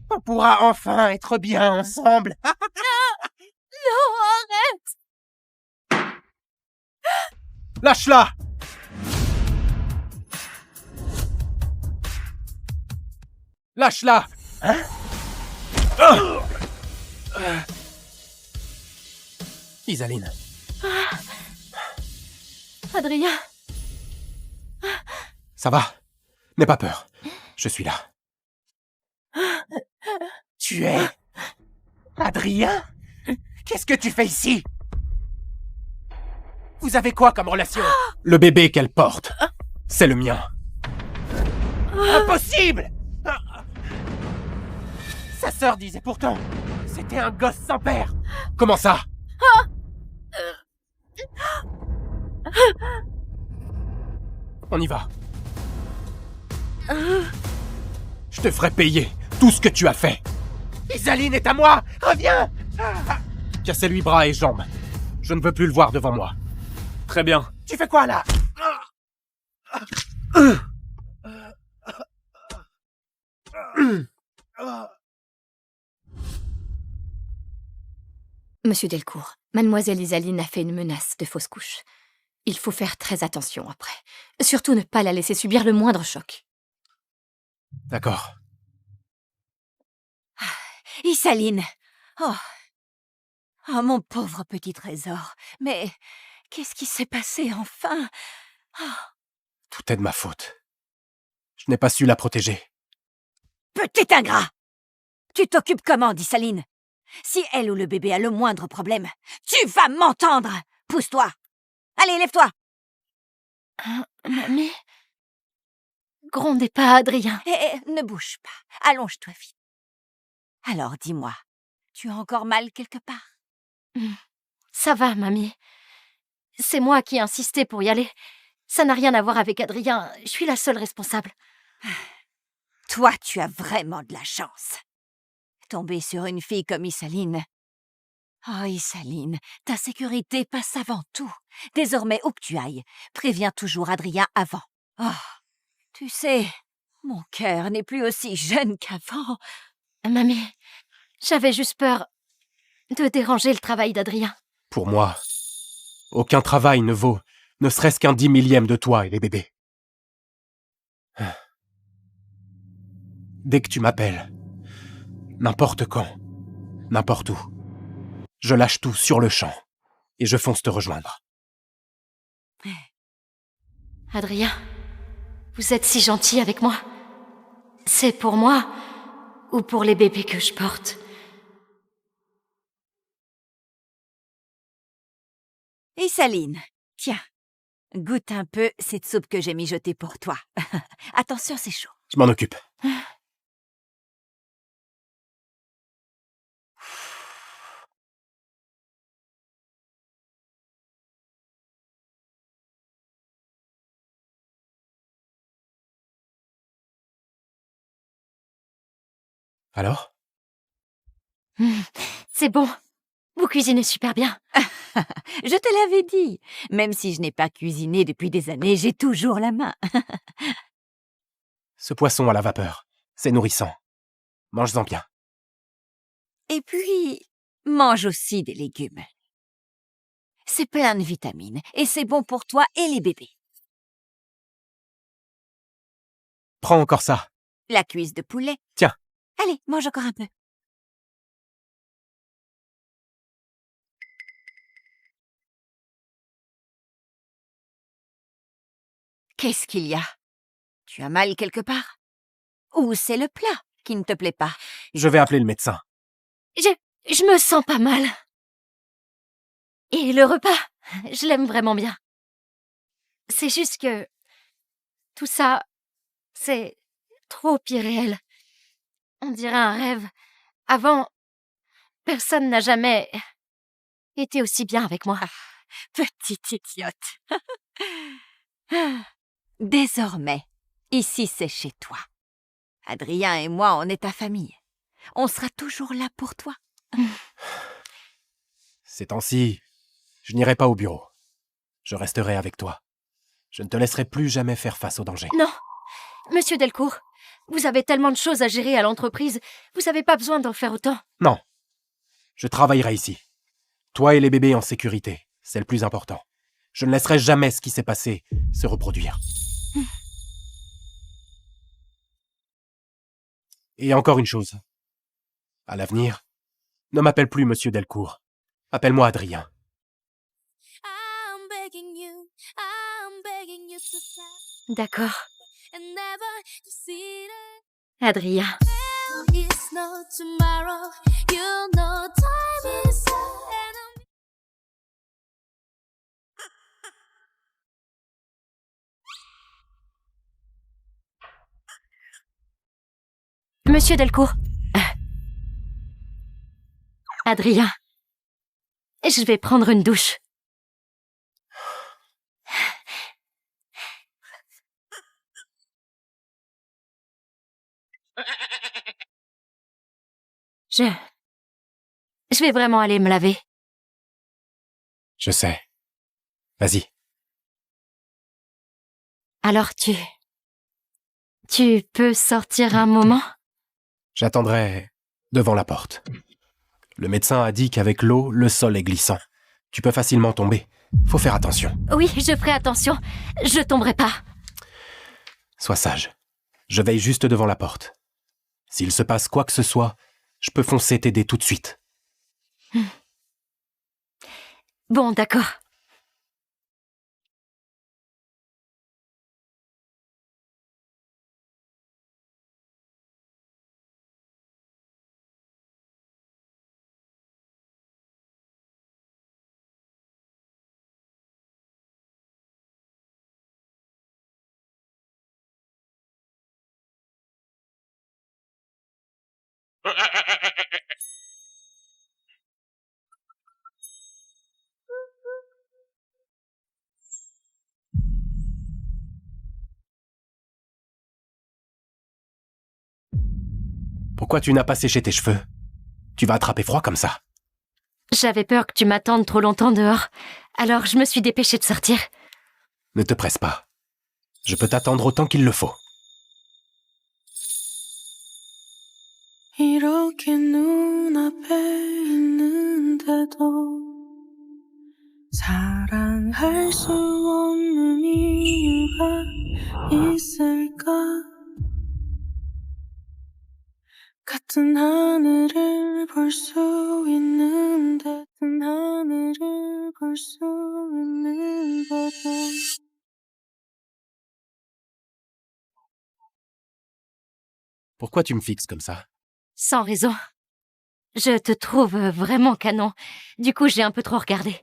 on pourra enfin être bien ensemble! Non, arrête. Lâche-la! Lâche-la! Hein? Isaline. Adrien, Ça va? N'aie pas peur. Je suis là. Tu es... Adrien? Qu'est-ce que tu fais ici? Vous avez quoi comme relation? Le bébé qu'elle porte, c'est le mien. Impossible! Sa sœur disait pourtant, c'était un gosse sans père. Comment ça? On y va. Je te ferai payer tout ce que tu as fait. Isaline est à moi! Reviens! Cassez-lui bras et jambes. Je ne veux plus le voir devant moi. Très bien. Tu fais quoi là? Monsieur Delcourt, mademoiselle Isaline a fait une menace de fausse couche. Il faut faire très attention après. Surtout ne pas la laisser subir le moindre choc. D'accord. Isaline. Oh. Oh, mon pauvre petit trésor. Mais qu'est-ce qui s'est passé enfin? Tout est de ma faute. Je n'ai pas su la protéger. Petit ingrat! Tu t'occupes comment d'Isaline? Si elle ou le bébé a le moindre problème, tu vas m'entendre! Pousse-toi! Allez, lève-toi! mamie. Grondez pas, Adrien. Ne bouge pas. Allonge-toi vite. Alors, dis-moi, tu as encore mal quelque part? Ça va, mamie. C'est moi qui ai insisté pour y aller. Ça n'a rien à voir avec Adrien. Je suis la seule responsable. Toi, tu as vraiment de la chance. Tomber sur une fille comme Isaline. Oh, Isaline, ta sécurité passe avant tout. Désormais, où que tu ailles, préviens toujours Adrien avant. Oh, tu sais, mon cœur n'est plus aussi jeune qu'avant. Mamie, j'avais juste peur de déranger le travail d'Adrien. Pour moi, aucun travail ne vaut ne serait-ce qu'un 10 millième de toi et les bébés. Dès que tu m'appelles, n'importe quand, n'importe où, je lâche tout sur le champ et je fonce te rejoindre. Adrien, vous êtes si gentil avec moi. C'est pour moi ou pour les bébés que je porte? Isaline, tiens, goûte un peu cette soupe que j'ai mijotée pour toi. Attention, c'est chaud. Je m'en occupe. Alors? C'est bon. Vous cuisinez super bien. Je te l'avais dit. Même si je n'ai pas cuisiné depuis des années, j'ai toujours la main. Ce poisson à la vapeur, c'est nourrissant. Mange-en bien. Et puis, mange aussi des légumes. C'est plein de vitamines et c'est bon pour toi et les bébés. Prends encore ça. La cuisse de poulet. Tiens. Allez, mange encore un peu. Qu'est-ce qu'il y a? Tu as mal quelque part? Ou c'est le plat qui ne te plaît pas? Je vais appeler le médecin. Je me sens pas mal. Et le repas, je l'aime vraiment bien. C'est juste que tout ça, c'est trop irréel. On dirait un rêve. Avant, personne n'a jamais été aussi bien avec moi. Petite idiote. Désormais, ici c'est chez toi. Adrien et moi, on est ta famille. On sera toujours là pour toi. Ces temps-ci, je n'irai pas au bureau. Je resterai avec toi. Je ne te laisserai plus jamais faire face au danger. Non, Monsieur Delcourt, vous avez tellement de choses à gérer à l'entreprise, vous n'avez pas besoin d'en faire autant. Non. Je travaillerai ici. Toi et les bébés en sécurité, c'est le plus important. Je ne laisserai jamais ce qui s'est passé se reproduire. Et encore une chose. À l'avenir, ne m'appelle plus Monsieur Delcourt. Appelle-moi Adrien. D'accord. Adrien. Monsieur Delcourt. Adrien. Je vais prendre une douche. Je vais vraiment aller me laver. Je sais. Vas-y. Alors tu peux sortir un moment? J'attendrai devant la porte. Le médecin a dit qu'avec l'eau, le sol est glissant. Tu peux facilement tomber. Faut faire attention. Oui, je ferai attention. Je tomberai pas. Sois sage. Je veille juste devant la porte. S'il se passe quoi que ce soit, je peux foncer t'aider tout de suite. Bon, d'accord. Pourquoi tu n'as pas séché tes cheveux? Tu vas attraper froid comme ça. J'avais peur que tu m'attendes trop longtemps dehors, alors je me suis dépêchée de sortir. Ne te presse pas. Je peux t'attendre autant qu'il le faut. 이렇게 눈앞에 있는데도 사랑할 수 없는 이유가 있을까? 같은 하늘을 볼 수 있는데 같은 하늘을 볼 수 있는 것도 Pourquoi tu me fixes comme ça? Sans raison. Je te trouve vraiment canon. Du coup, j'ai un peu trop regardé.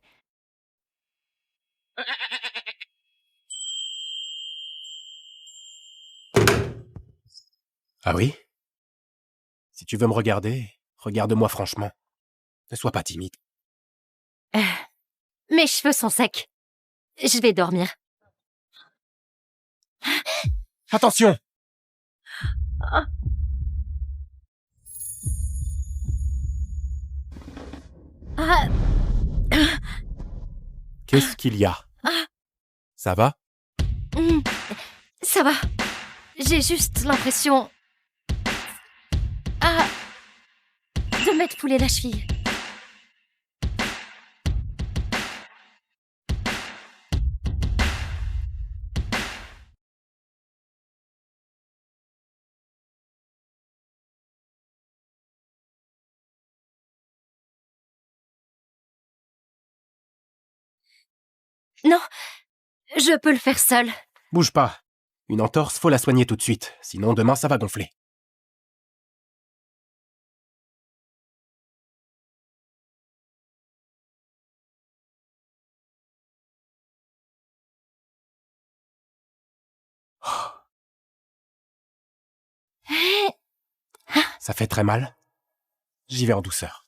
Ah oui? Si tu veux me regarder, regarde-moi franchement. Ne sois pas timide. Mes cheveux sont secs. Je vais dormir. Attention! Qu'est-ce qu'il y a? Ça va? Ça va. J'ai juste l'impression... de m'être foulé la cheville. Non, je peux le faire seule. Bouge pas. Une entorse, faut la soigner tout de suite. Sinon, demain, ça va gonfler. Ça fait très mal. J'y vais en douceur.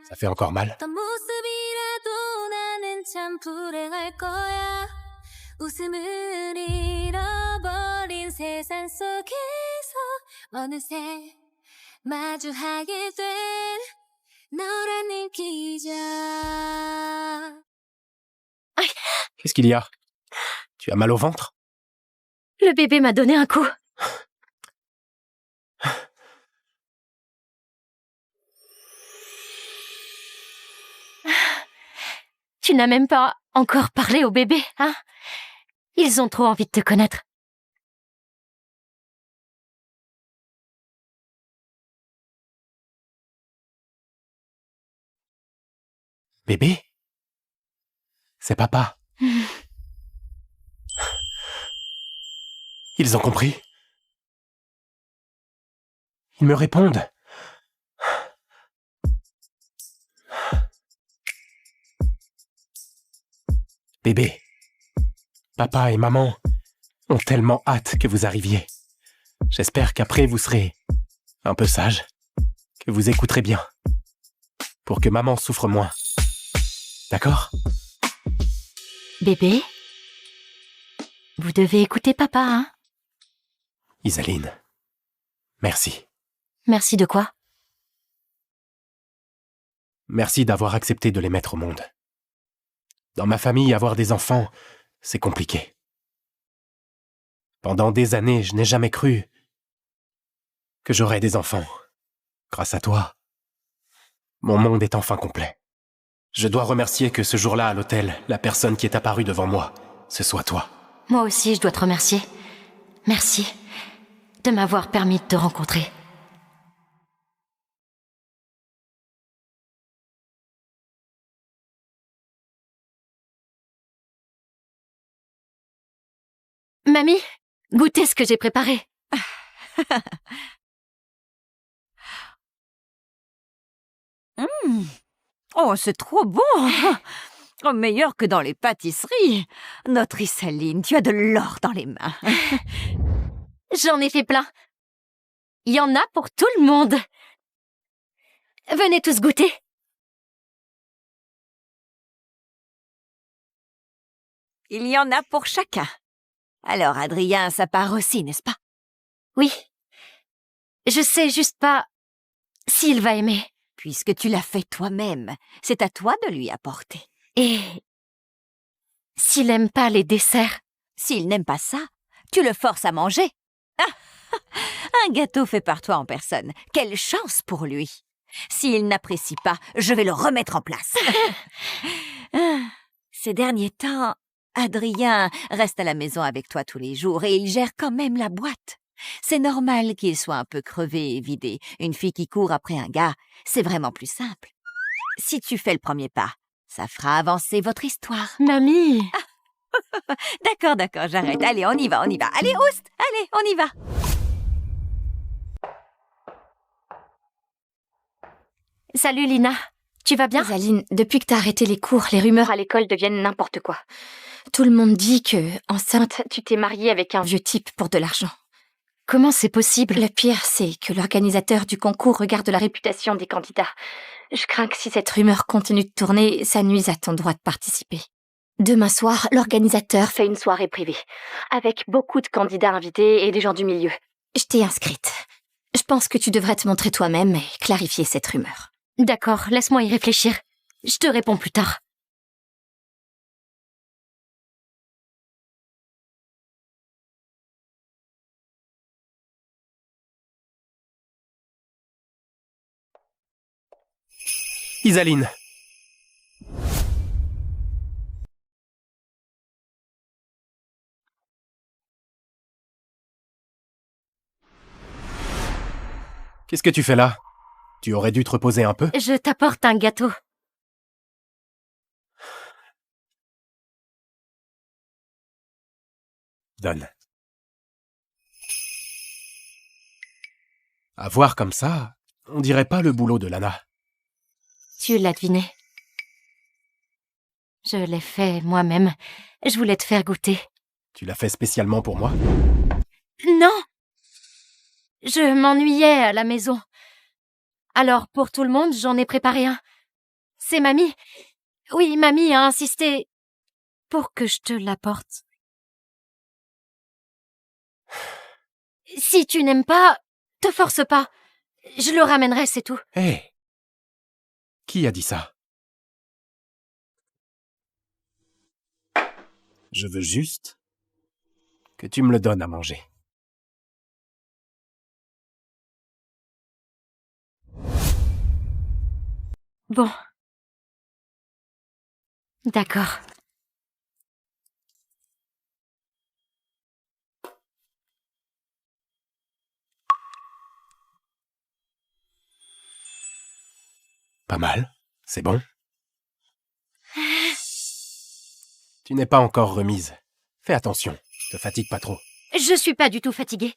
Ça fait encore mal. Qu'est-ce qu'il y a? Tu as mal au ventre? Le bébé m'a donné un coup. Tu n'as même pas encore parlé au bébé, hein? Ils ont trop envie de te connaître. Bébé? C'est papa. Ils ont compris. Ils me répondent. Bébé, papa et maman ont tellement hâte que vous arriviez. J'espère qu'après vous serez un peu sage, que vous écouterez bien, pour que maman souffre moins. D'accord? Bébé, vous devez écouter papa, hein? Isaline, merci. Merci de quoi? Merci d'avoir accepté de les mettre au monde. Dans ma famille, avoir des enfants, c'est compliqué. Pendant des années, je n'ai jamais cru que j'aurais des enfants. Grâce à toi, mon monde est enfin complet. Je dois remercier que ce jour-là, à l'hôtel, la personne qui est apparue devant moi, ce soit toi. Moi aussi, je dois te remercier. Merci de m'avoir permis de te rencontrer. Mamie, goûtez ce que j'ai préparé. Oh, c'est trop bon. Oh, meilleur que dans les pâtisseries. Notre Isaline, tu as de l'or dans les mains. J'en ai fait plein. Il y en a pour tout le monde. Venez tous goûter. Il y en a pour chacun. Alors, Adrien, ça part aussi, n'est-ce pas? Oui. Je sais juste pas s'il va aimer. Puisque tu l'as fait toi-même, c'est à toi de lui apporter. Et s'il aime pas les desserts? S'il n'aime pas ça, tu le forces à manger. Ah, un gâteau fait par toi en personne. Quelle chance pour lui. S'il n'apprécie pas, je vais le remettre en place. Ces derniers temps, Adrien reste à la maison avec toi tous les jours et il gère quand même la boîte. C'est normal qu'il soit un peu crevé et vidé. Une fille qui court après un gars, c'est vraiment plus simple. Si tu fais le premier pas, ça fera avancer votre histoire. Mamie! D'accord, j'arrête. Allez, on y va. Allez, Oust! Allez, on y va! Salut, Lina. Tu vas bien? Isaline, depuis que t'as arrêté les cours, les rumeurs à l'école deviennent n'importe quoi. Tout le monde dit que, enceinte, tu t'es mariée avec un vieux type pour de l'argent. Comment c'est possible? Le pire, c'est que l'organisateur du concours regarde la réputation des candidats. Je crains que si cette rumeur continue de tourner, ça nuise à ton droit de participer. Demain soir, l'organisateur fait une soirée privée, avec beaucoup de candidats invités et des gens du milieu. Je t'ai inscrite. Je pense que tu devrais te montrer toi-même et clarifier cette rumeur. D'accord, laisse-moi y réfléchir. Je te réponds plus tard. Isaline. Qu'est-ce que tu fais là? Tu aurais dû te reposer un peu? Je t'apporte un gâteau. Donne. À voir comme ça, on dirait pas le boulot de Lana. Tu l'as deviné. Je l'ai fait moi-même. Je voulais te faire goûter. Tu l'as fait spécialement pour moi? Non! Je m'ennuyais à la maison. Alors, pour tout le monde, j'en ai préparé un. C'est mamie. Oui, mamie a insisté pour que je te l'apporte. Si tu n'aimes pas, te force pas. Je le ramènerai, c'est tout. Hé! Qui a dit ça? Je veux juste que tu me le donnes à manger. Bon. D'accord. Pas mal, c'est bon. Tu n'es pas encore remise. Fais attention, te fatigue pas trop. Je suis pas du tout fatiguée.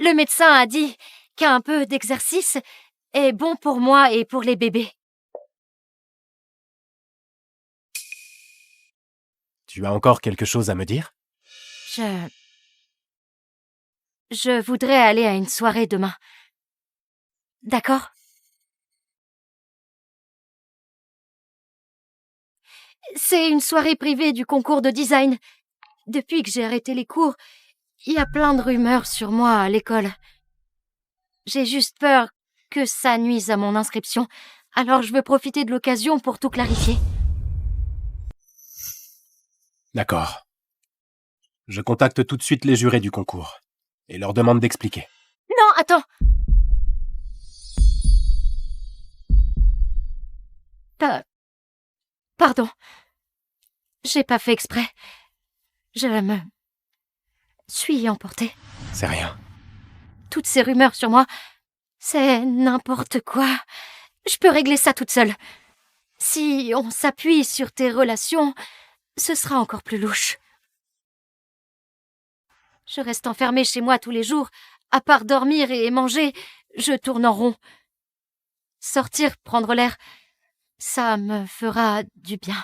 Le médecin a dit qu'un peu d'exercice est bon pour moi et pour les bébés. Tu as encore quelque chose à me dire? Je voudrais aller à une soirée demain. D'accord? C'est une soirée privée du concours de design. Depuis que j'ai arrêté les cours, il y a plein de rumeurs sur moi à l'école. J'ai juste peur que ça nuise à mon inscription, alors je veux profiter de l'occasion pour tout clarifier. D'accord. Je contacte tout de suite les jurés du concours et leur demande d'expliquer. Non, attends! Pardon. J'ai pas fait exprès. Je me suis emportée. C'est rien. Toutes ces rumeurs sur moi, c'est n'importe quoi. Je peux régler ça toute seule. Si on s'appuie sur tes relations, ce sera encore plus louche. Je reste enfermée chez moi tous les jours. À part dormir et manger, je tourne en rond. Sortir, prendre l'air, ça me fera du bien.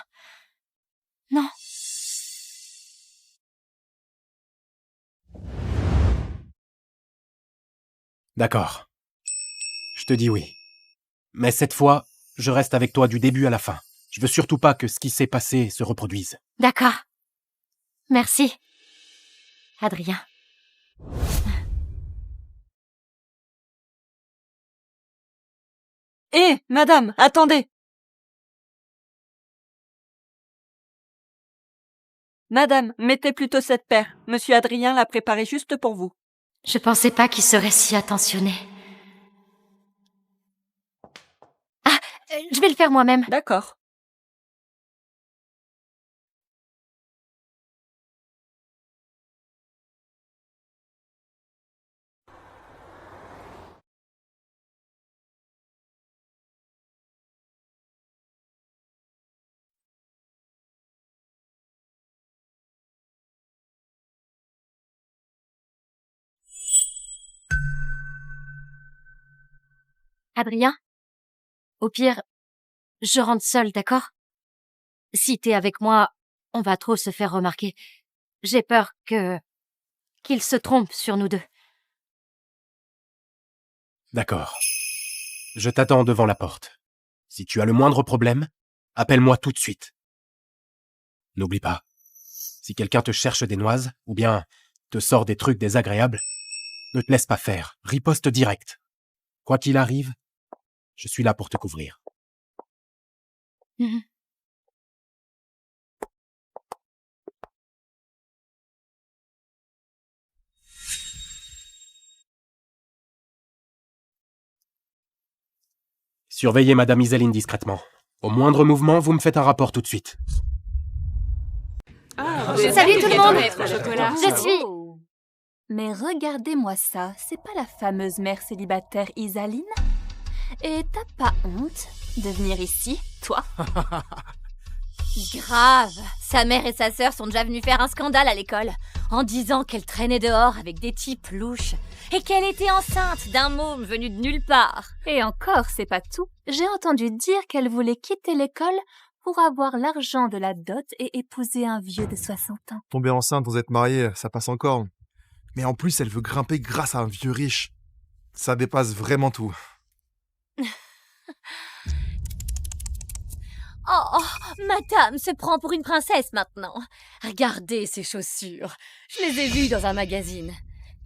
Non. D'accord. Je te dis oui. Mais cette fois, je reste avec toi du début à la fin. Je veux surtout pas que ce qui s'est passé se reproduise. D'accord. Merci, Adrien. Hé, madame, attendez! Madame, mettez plutôt cette paire. Monsieur Adrien l'a préparée juste pour vous. Je pensais pas qu'il serait si attentionné. Ah, je vais le faire moi-même. D'accord. Adrien, au pire, je rentre seule, d'accord? Si t'es avec moi, on va trop se faire remarquer. J'ai peur qu'il se trompe sur nous deux. D'accord. Je t'attends devant la porte. Si tu as le moindre problème, appelle-moi tout de suite. N'oublie pas, si quelqu'un te cherche des noises, ou bien te sort des trucs désagréables, ne te laisse pas faire, riposte direct. Quoi qu'il arrive, je suis là pour te couvrir. Surveillez Madame Iseline discrètement. Au moindre mouvement, vous me faites un rapport tout de suite. Salut tout le monde! Je suis... Mais regardez-moi ça, c'est pas la fameuse mère célibataire Isaline? Et t'as pas honte de venir ici, toi? Grave. Sa mère et sa sœur sont déjà venues faire un scandale à l'école en disant qu'elle traînait dehors avec des types louches et qu'elle était enceinte d'un môme venu de nulle part. Et encore, c'est pas tout. J'ai entendu dire qu'elle voulait quitter l'école pour avoir l'argent de la dot et épouser un vieux de 60 ans. Tomber enceinte sans être mariée, ça passe encore. Mais en plus, elle veut grimper grâce à un vieux riche. Ça dépasse vraiment tout. Oh, madame se prend pour une princesse maintenant. Regardez ces chaussures. Je les ai vues dans un magazine.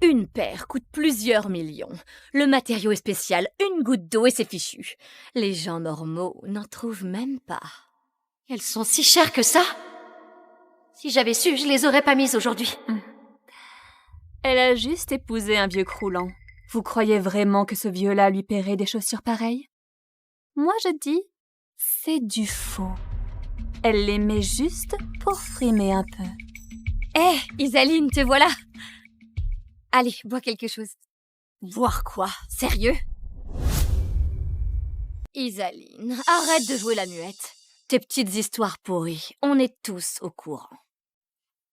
Une paire coûte plusieurs millions. Le matériau est spécial, une goutte d'eau et c'est fichu. Les gens normaux n'en trouvent même pas. Elles sont si chères que ça? Si j'avais su, je les aurais pas mises aujourd'hui. Elle a juste épousé un vieux croulant. Vous croyez vraiment que ce vieux-là lui paierait des chaussures pareilles? Moi je dis, c'est du faux. Elle les met juste pour frimer un peu. Hé, Isaline, te voilà. Allez, bois quelque chose. Boire quoi? Sérieux? Isaline, arrête de jouer la muette. Tes petites histoires pourries, on est tous au courant.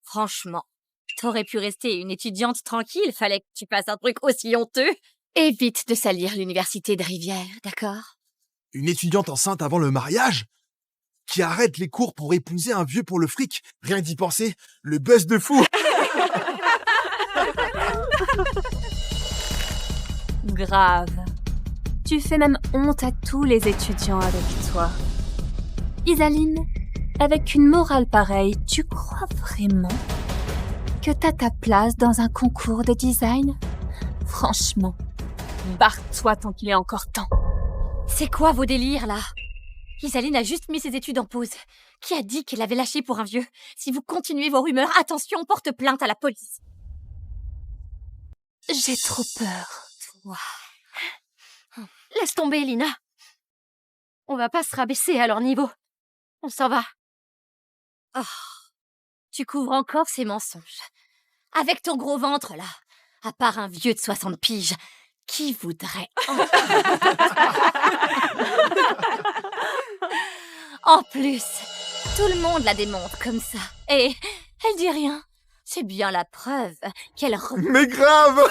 Franchement, t'aurais pu rester une étudiante tranquille, fallait que tu fasses un truc aussi honteux. Évite de salir l'université de Rivière, d'accord? Une étudiante enceinte avant le mariage? Qui arrête les cours pour épouser un vieux pour le fric? Rien d'y penser, le buzz de fou! Grave. Tu fais même honte à tous les étudiants avec toi. Isaline, avec une morale pareille, tu crois vraiment que t'as ta place dans un concours de design? Franchement, barre-toi tant qu'il est encore temps. C'est quoi vos délires, là? Isaline a juste mis ses études en pause. Qui a dit qu'elle avait lâché pour un vieux? Si vous continuez vos rumeurs, attention, on porte plainte à la police. J'ai trop peur. Toi. Laisse tomber, Lina. On va pas se rabaisser à leur niveau. On s'en va. Oh, tu couvres encore ces mensonges. Avec ton gros ventre, là. À part un vieux de 60 piges, qui voudrait... En plus, tout le monde la démontre comme ça. Et elle dit rien. C'est bien la preuve qu'elle... Mais grave!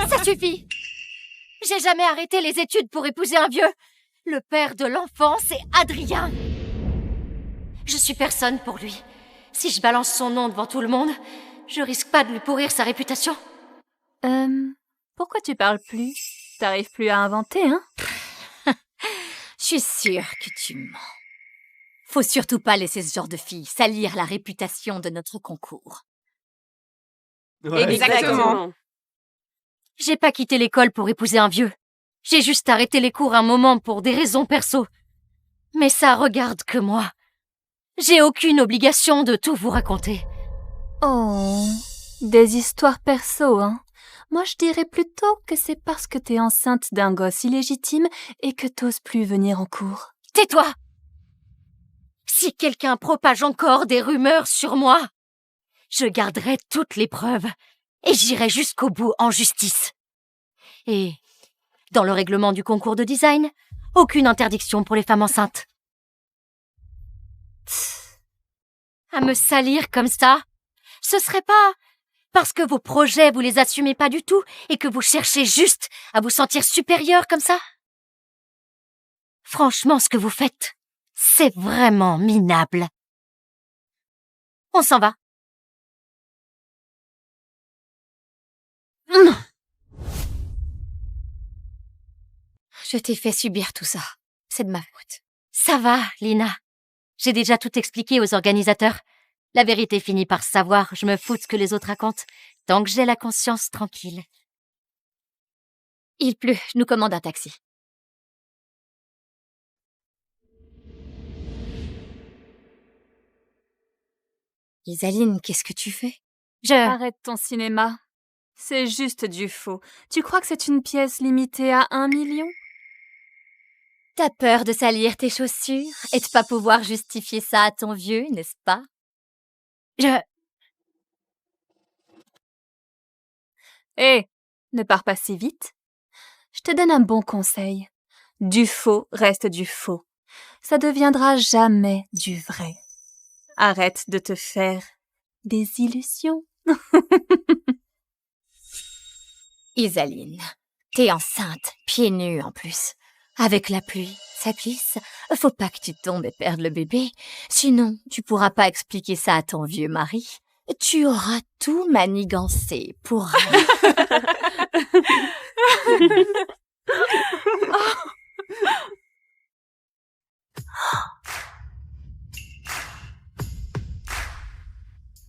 Ça suffit! J'ai jamais arrêté les études pour épouser un vieux. Le père de l'enfant, c'est Adrien. Je suis personne pour lui. Si je balance son nom devant tout le monde, je risque pas de lui pourrir sa réputation. Pourquoi tu parles plus? T'arrives plus à inventer, hein? Je suis sûre que tu mens. Faut surtout pas laisser ce genre de fille salir la réputation de notre concours. Ouais. Exactement. J'ai pas quitté l'école pour épouser un vieux. J'ai juste arrêté les cours un moment pour des raisons perso. Mais ça regarde que moi. J'ai aucune obligation de tout vous raconter. Oh, des histoires perso, hein? Moi, je dirais plutôt que c'est parce que t'es enceinte d'un gosse illégitime et que t'oses plus venir en cours. Tais-toi! Si quelqu'un propage encore des rumeurs sur moi, je garderai toutes les preuves et j'irai jusqu'au bout en justice. Et dans le règlement du concours de design, aucune interdiction pour les femmes enceintes. À me salir comme ça, ce serait pas parce que vos projets, vous les assumez pas du tout et que vous cherchez juste à vous sentir supérieur comme ça? Franchement, ce que vous faites, c'est vraiment minable. On s'en va. Je t'ai fait subir tout ça. C'est de ma faute. Ça va, Lina. J'ai déjà tout expliqué aux organisateurs. La vérité finit par se savoir, je me fous de ce que les autres racontent, tant que j'ai la conscience tranquille. Il pleut, je nous commande un taxi. Isaline, qu'est-ce que tu fais? Arrête ton cinéma. C'est juste du faux. Tu crois que c'est une pièce limitée à 1 million? T'as peur de salir tes chaussures et de pas pouvoir justifier ça à ton vieux, n'est-ce pas? Hé, ne pars pas si vite. Je te donne un bon conseil. Du faux reste du faux. Ça deviendra jamais du vrai. Arrête de te faire des illusions. Isaline, T'es enceinte, pieds nus en plus. Avec la pluie, ça glisse. Faut pas que tu tombes et perdes le bébé. Sinon, tu pourras pas expliquer ça à ton vieux mari. Tu auras tout manigancé pour rien.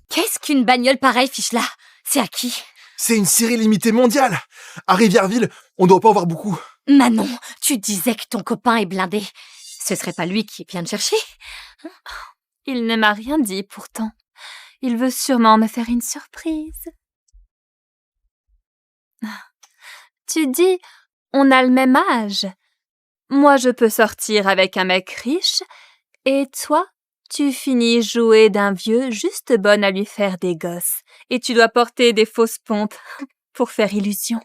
Qu'est-ce qu'une bagnole pareille, Fichla? C'est à qui? C'est une série limitée mondiale. À Rivièreville, on doit pas en avoir beaucoup. Manon, tu disais que ton copain est blindé. Ce serait pas lui qui vient te chercher? Il ne m'a rien dit pourtant. Il veut sûrement me faire une surprise. Tu dis, on a le même âge. Moi, je peux sortir avec un mec riche, et toi, tu finis jouer d'un vieux juste bonne à lui faire des gosses, et tu dois porter des fausses pompes pour faire illusion.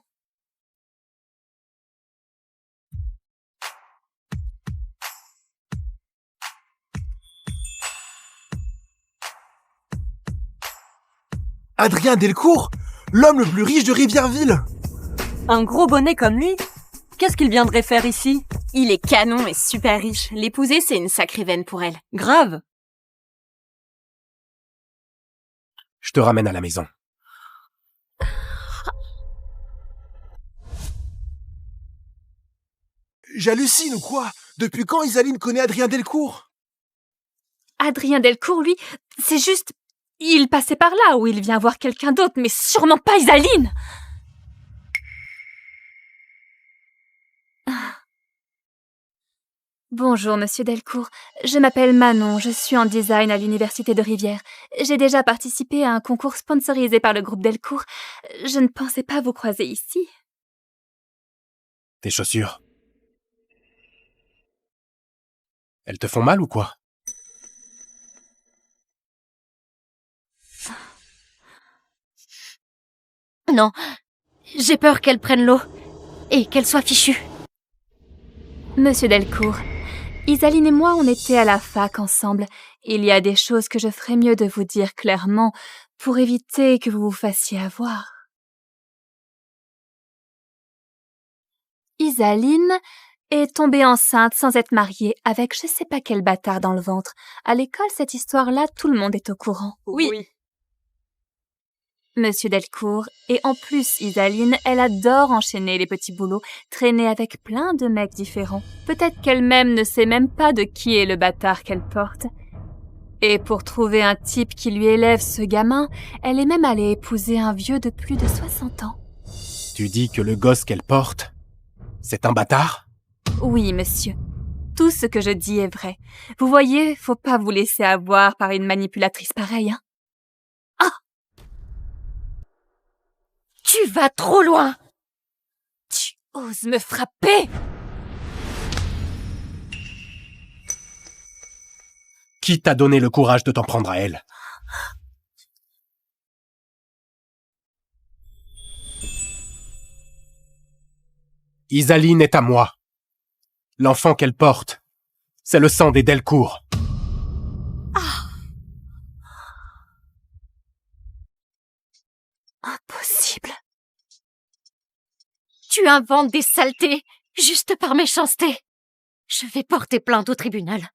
Adrien Delcourt, l'homme le plus riche de Rivièreville. Un gros bonnet comme lui? Qu'est-ce qu'il viendrait faire ici? Il est canon et super riche. L'épouser, c'est une sacrée veine pour elle. Grave. Je te ramène à la maison. J'hallucine ou quoi? Depuis quand Isaline connaît Adrien Delcourt? Adrien Delcourt, lui, c'est juste... Il passait par là ou il vient voir quelqu'un d'autre, mais sûrement pas Isaline. Bonjour, monsieur Delcourt. Je m'appelle Manon, je suis en design à l'Université de Rivière. J'ai déjà participé à un concours sponsorisé par le groupe Delcourt. Je ne pensais pas vous croiser ici. Tes chaussures. Elles te font mal ou quoi? Non, j'ai peur qu'elle prenne l'eau et qu'elle soit fichue. Monsieur Delcourt, Isaline et moi, on était à la fac ensemble. Il y a des choses que je ferais mieux de vous dire clairement pour éviter que vous vous fassiez avoir. Isaline est tombée enceinte sans être mariée avec je sais pas quel bâtard dans le ventre. À l'école, cette histoire-là, tout le monde est au courant. Oui. Monsieur Delcourt, et en plus, Isaline, elle adore enchaîner les petits boulots, traîner avec plein de mecs différents. Peut-être qu'elle-même ne sait même pas de qui est le bâtard qu'elle porte. Et pour trouver un type qui lui élève ce gamin, elle est même allée épouser un vieux de plus de 60 ans. Tu dis que le gosse qu'elle porte, c'est un bâtard? Oui, monsieur. Tout ce que je dis est vrai. Vous voyez, faut pas vous laisser avoir par une manipulatrice pareille, hein. Tu vas trop loin! Tu oses me frapper? Qui t'a donné le courage de t'en prendre à elle? Isaline est à moi. L'enfant qu'elle porte, c'est le sang des Delcourt. Impossible. Tu inventes des saletés, juste par méchanceté. Je vais porter plainte au tribunal.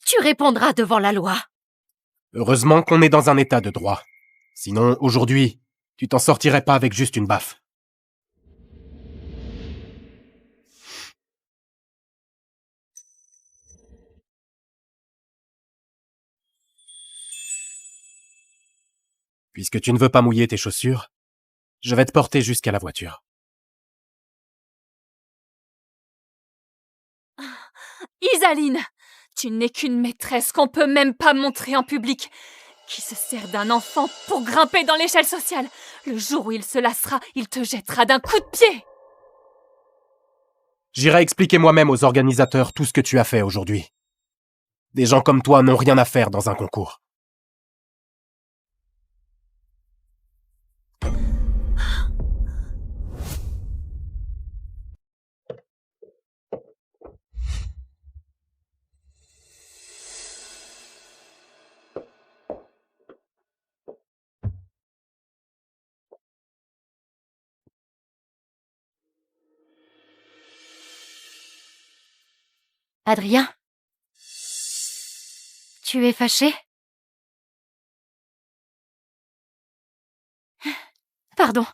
Tu répondras devant la loi. Heureusement qu'on est dans un état de droit. Sinon, aujourd'hui, tu t'en sortirais pas avec juste une baffe. Puisque tu ne veux pas mouiller tes chaussures, je vais te porter jusqu'à la voiture. Isaline, tu n'es qu'une maîtresse qu'on peut même pas montrer en public, qui se sert d'un enfant pour grimper dans l'échelle sociale. Le jour où il se lassera, il te jettera d'un coup de pied. J'irai expliquer moi-même aux organisateurs tout ce que tu as fait aujourd'hui. Des gens comme toi n'ont rien à faire dans un concours. Adrien? Tu es fâché? Pardon.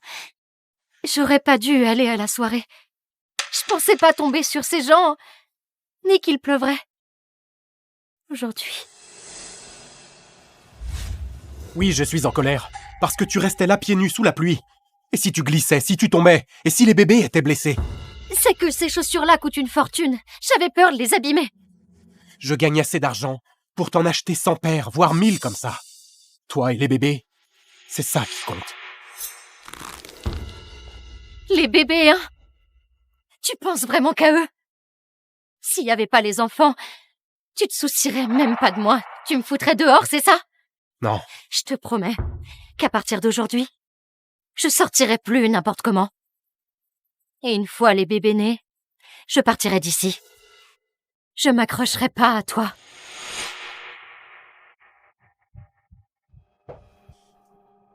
J'aurais pas dû aller à la soirée. Je pensais pas tomber sur ces gens, ni qu'il pleuvrait. Aujourd'hui. Oui, je suis en colère. Parce que tu restais là pieds nus sous la pluie. Et si tu glissais, si tu tombais, et si les bébés étaient blessés? C'est que ces chaussures-là coûtent une fortune. J'avais peur de les abîmer. Je gagne assez d'argent pour t'en acheter 100 paires, voire 1000 comme ça. Toi et les bébés, c'est ça qui compte. Les bébés, hein? Tu penses vraiment qu'à eux? S'il y avait pas les enfants, tu te soucierais même pas de moi. Tu me foutrais dehors, c'est ça? Non. Je te promets qu'à partir d'aujourd'hui, je sortirai plus n'importe comment. Et une fois les bébés nés, je partirai d'ici. Je m'accrocherai pas à toi.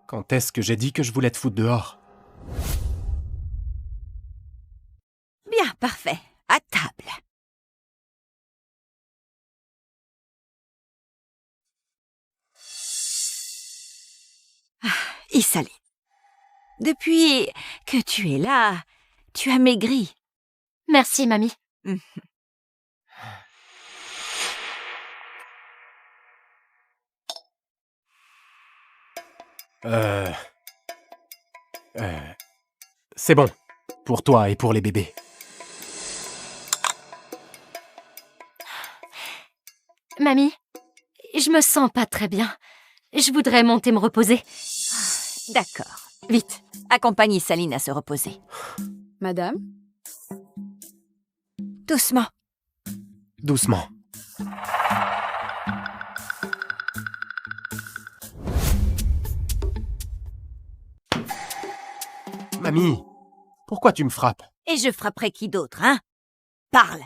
Quand est-ce que j'ai dit que je voulais te foutre dehors? Bien, parfait. À table. Isaline, depuis que tu es là, tu as maigri. Merci, mamie. C'est bon. Pour toi et pour les bébés. Mamie, je me sens pas très bien. Je voudrais monter me reposer. D'accord. Vite, accompagne Isaline à se reposer. Madame? Doucement. Doucement. Mamie, pourquoi tu me frappes? Et je frapperai qui d'autre, hein? Parle.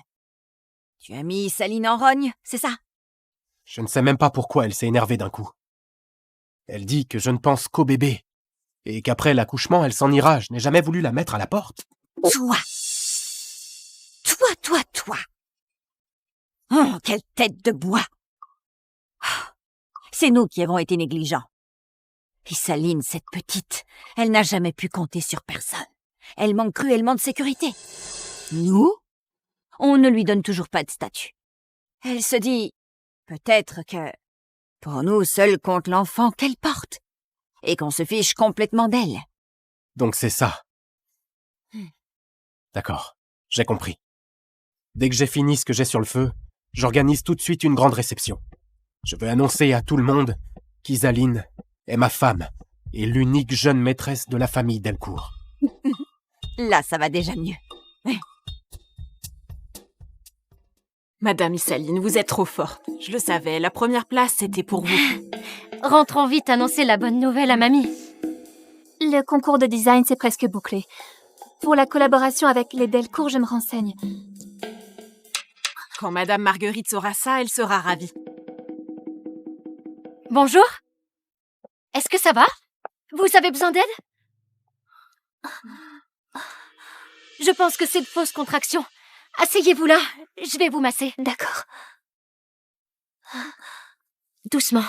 Tu as mis Isaline en rogne, c'est ça? Je ne sais même pas pourquoi elle s'est énervée d'un coup. Elle dit que je ne pense qu'au bébé, et qu'après l'accouchement, elle s'en ira. Je n'ai jamais voulu la mettre à la porte. Toi! Toi! Oh, quelle tête de bois! C'est nous qui avons été négligents. Isaline, cette petite, elle n'a jamais pu compter sur personne. Elle manque cruellement de sécurité. Nous? On ne lui donne toujours pas de statut. Elle se dit, peut-être que, pour nous, seul compte l'enfant qu'elle porte, et qu'on se fiche complètement d'elle. Donc c'est ça. D'accord, j'ai compris. Dès que j'ai fini ce que j'ai sur le feu, j'organise tout de suite une grande réception. Je veux annoncer à tout le monde qu'Isaline est ma femme et l'unique jeune maîtresse de la famille Delcourt. Là, ça va déjà mieux. Madame Isaline, vous êtes trop forte. Je le savais, la première place, c'était pour vous. Rentrons vite annoncer la bonne nouvelle à mamie. Le concours de design, c'est presque bouclé. Pour la collaboration avec les Delcourt, je me renseigne. Quand Madame Marguerite saura ça, elle sera ravie. Bonjour. Est-ce que ça va? Vous avez besoin d'aide? Je pense que c'est de fausses contractions. Asseyez-vous là, je vais vous masser. D'accord. Doucement.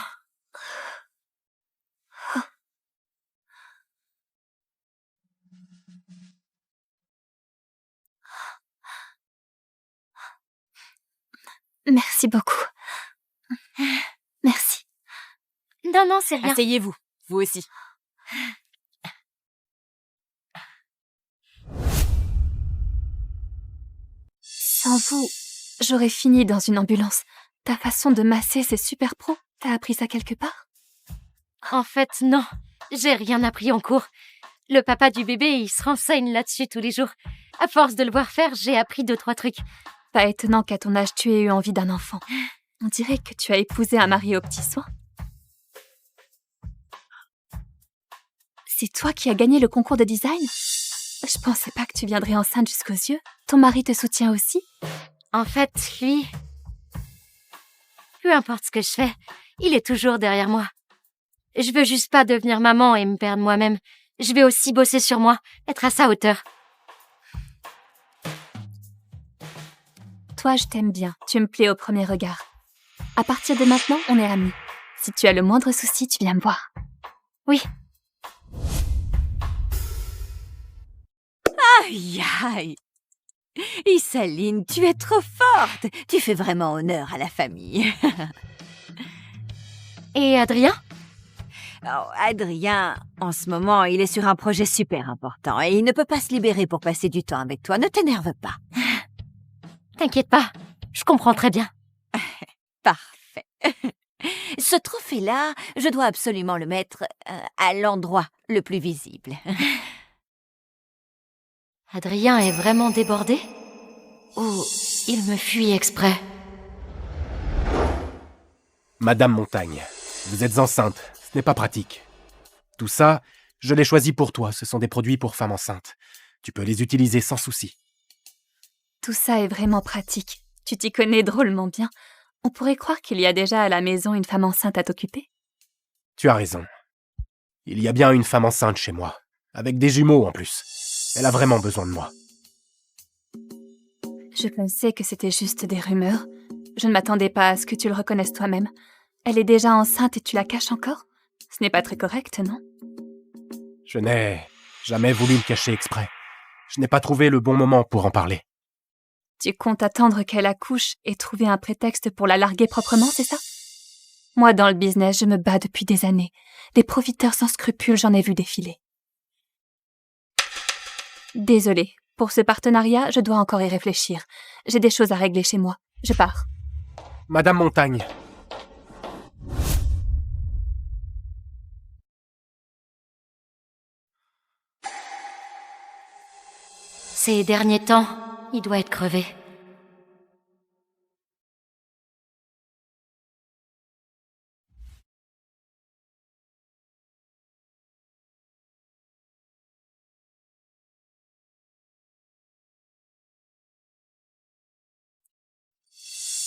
Merci beaucoup. Merci. Non, c'est rien. Asseyez-vous, vous aussi. Sans vous, j'aurais fini dans une ambulance. Ta façon de masser, c'est super pro. T'as appris ça quelque part? En fait, non. J'ai rien appris en cours. Le papa du bébé, il se renseigne là-dessus tous les jours. À force de le voir faire, j'ai appris 2-3 trucs. Pas étonnant qu'à ton âge, tu aies eu envie d'un enfant. On dirait que tu as épousé un mari aux petits soins. C'est toi qui as gagné le concours de design? Je pensais pas que tu viendrais enceinte jusqu'aux yeux. Ton mari te soutient aussi? En fait, lui... Peu importe ce que je fais, il est toujours derrière moi. Je veux juste pas devenir maman et me perdre moi-même. Je vais aussi bosser sur moi, être à sa hauteur. toi, je t'aime bien. Tu me plais au premier regard. À partir de maintenant, on est amis. Si tu as le moindre souci, tu viens me voir. Oui. Aïe, aïe. Isaline, tu es trop forte. Tu fais vraiment honneur à la famille. Et Adrien? Oh, Adrien, en ce moment, il est sur un projet super important et il ne peut pas se libérer pour passer du temps avec toi. Ne t'énerve pas. T'inquiète pas, je comprends très bien. Parfait. Ce trophée-là, je dois absolument le mettre à l'endroit le plus visible. Adrien est vraiment débordé? Ou il me fuit exprès? Madame Montagne, vous êtes enceinte, ce n'est pas pratique. Tout ça, je l'ai choisi pour toi, ce sont des produits pour femmes enceintes. Tu peux les utiliser sans souci. Tout ça est vraiment pratique. Tu t'y connais drôlement bien. On pourrait croire qu'il y a déjà à la maison une femme enceinte à t'occuper. Tu as raison. Il y a bien une femme enceinte chez moi, avec des jumeaux en plus. Elle a vraiment besoin de moi. Je pensais que c'était juste des rumeurs. Je ne m'attendais pas à ce que tu le reconnaisses toi-même. Elle est déjà enceinte et tu la caches encore? Ce n'est pas très correct, non? Je n'ai jamais voulu le cacher exprès. Je n'ai pas trouvé le bon moment pour en parler. Tu comptes attendre qu'elle accouche et trouver un prétexte pour la larguer proprement, c'est ça? Moi, dans le business, je me bats depuis des années. Des profiteurs sans scrupules, j'en ai vu défiler. Désolée, pour ce partenariat, je dois encore y réfléchir. J'ai des choses à régler chez moi. Je pars. Madame Montagne. Ces derniers temps, il doit être crevé.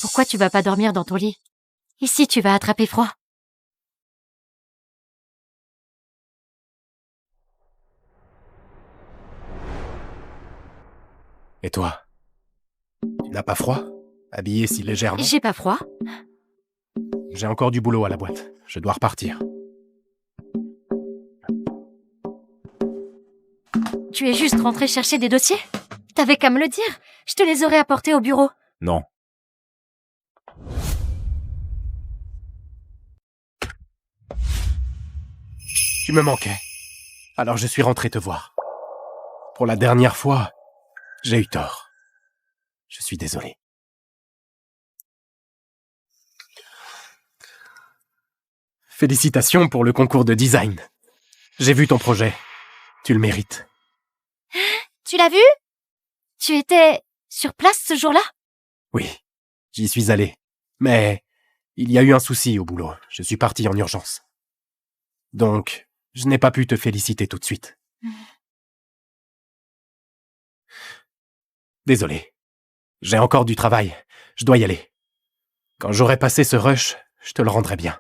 Pourquoi tu vas pas dormir dans ton lit? Ici, tu vas attraper froid. Et toi? Tu n'as pas froid? Habillée si légèrement? J'ai pas froid. J'ai encore du boulot à la boîte. Je dois repartir. Tu es juste rentré chercher des dossiers? T'avais qu'à me le dire. Je te les aurais apportés au bureau. Non. Tu me manquais. Alors je suis rentré te voir. Pour la dernière fois, j'ai eu tort. Je suis désolé. Félicitations pour le concours de design. J'ai vu ton projet. Tu le mérites. Tu l'as vu? Tu étais sur place ce jour-là? Oui, j'y suis allé. Mais il y a eu un souci au boulot. Je suis parti en urgence. Donc, je n'ai pas pu te féliciter tout de suite. Désolé. J'ai encore du travail. Je dois y aller. Quand j'aurai passé ce rush, je te le rendrai bien.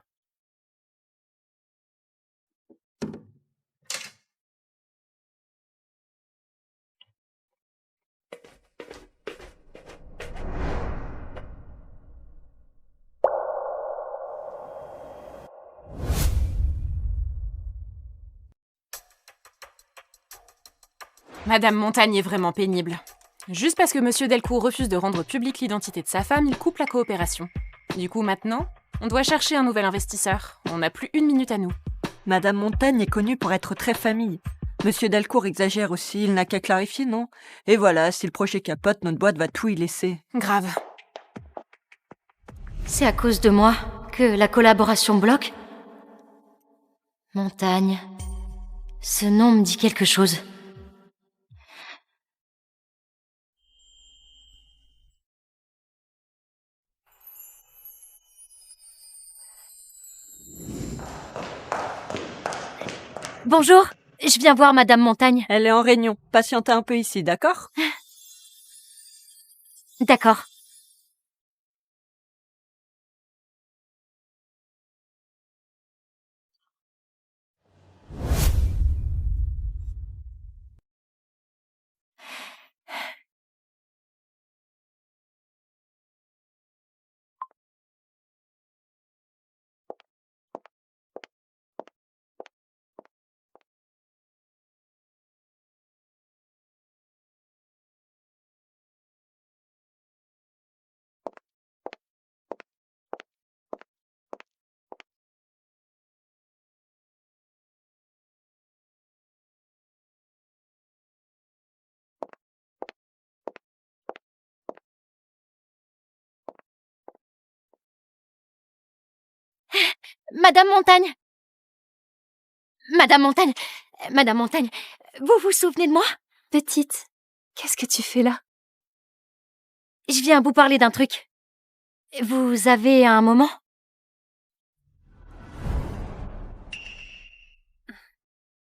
Madame Montagne est vraiment pénible. Juste parce que Monsieur Delcourt refuse de rendre publique l'identité de sa femme, il coupe la coopération. Du coup, maintenant, on doit chercher un nouvel investisseur. On n'a plus 1 minute à nous. Madame Montagne est connue pour être très famille. Monsieur Delcourt exagère aussi, il n'a qu'à clarifier, non? Et voilà, si le projet capote, notre boîte va tout y laisser. Grave. C'est à cause de moi que la collaboration bloque? Montagne. Ce nom me dit quelque chose. Bonjour, je viens voir Madame Montagne. Elle est en réunion. Patientez un peu ici, d'accord? D'accord. Madame Montagne. Madame Montagne. Madame Montagne, vous vous souvenez de moi? Petite, qu'est-ce que tu fais là? Je viens vous parler d'un truc. Vous avez un moment?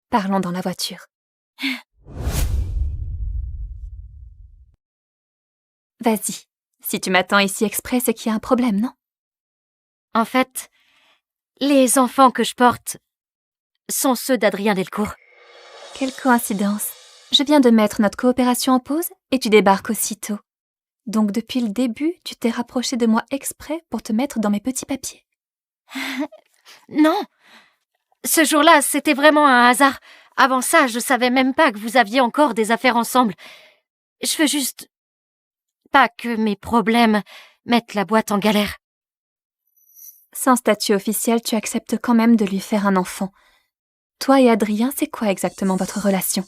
Parlons dans la voiture. Vas-y. Si tu m'attends ici exprès, c'est qu'il y a un problème, non? En fait, les enfants que je porte sont ceux d'Adrien Delcourt. Quelle coïncidence. Je viens de mettre notre coopération en pause et tu débarques aussitôt. Donc depuis le début, tu t'es rapproché de moi exprès pour te mettre dans mes petits papiers. Non. Ce jour-là, c'était vraiment un hasard. Avant ça, je savais même pas que vous aviez encore des affaires ensemble. Je veux juste pas que mes problèmes mettent la boîte en galère. Sans statut officiel, tu acceptes quand même de lui faire un enfant. Toi et Adrien, c'est quoi exactement votre relation?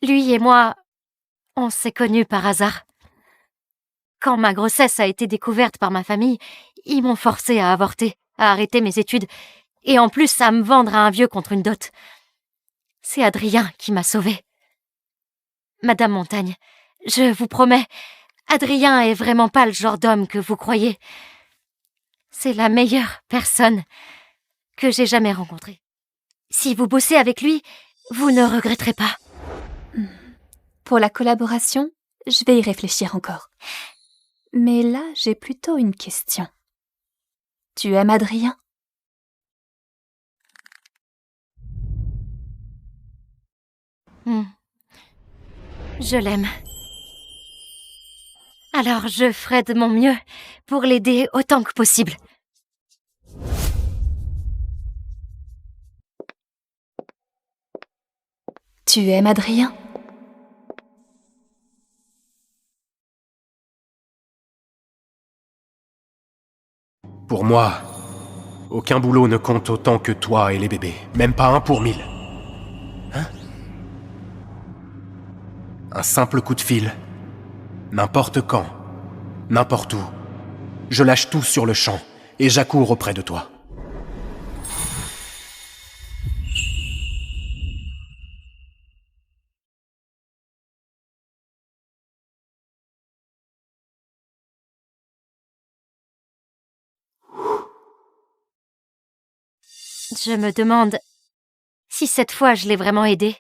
Lui et moi, on s'est connus par hasard. Quand ma grossesse a été découverte par ma famille, ils m'ont forcée à avorter, à arrêter mes études, et en plus à me vendre à un vieux contre une dot. C'est Adrien qui m'a sauvée. Madame Montagne, je vous promets, Adrien est vraiment pas le genre d'homme que vous croyez. C'est la meilleure personne que j'ai jamais rencontrée. Si vous bossez avec lui, vous ne regretterez pas. Pour la collaboration, je vais y réfléchir encore. Mais là, j'ai plutôt une question. Tu aimes Adrien? Je l'aime. Alors je ferai de mon mieux pour l'aider autant que possible. Tu aimes Adrien? Pour moi, aucun boulot ne compte autant que toi et les bébés. Même pas 1 pour 1000. Hein? Un simple coup de fil. N'importe quand. N'importe où. Je lâche tout sur le champ et j'accours auprès de toi. Je me demande si cette fois je l'ai vraiment aidé.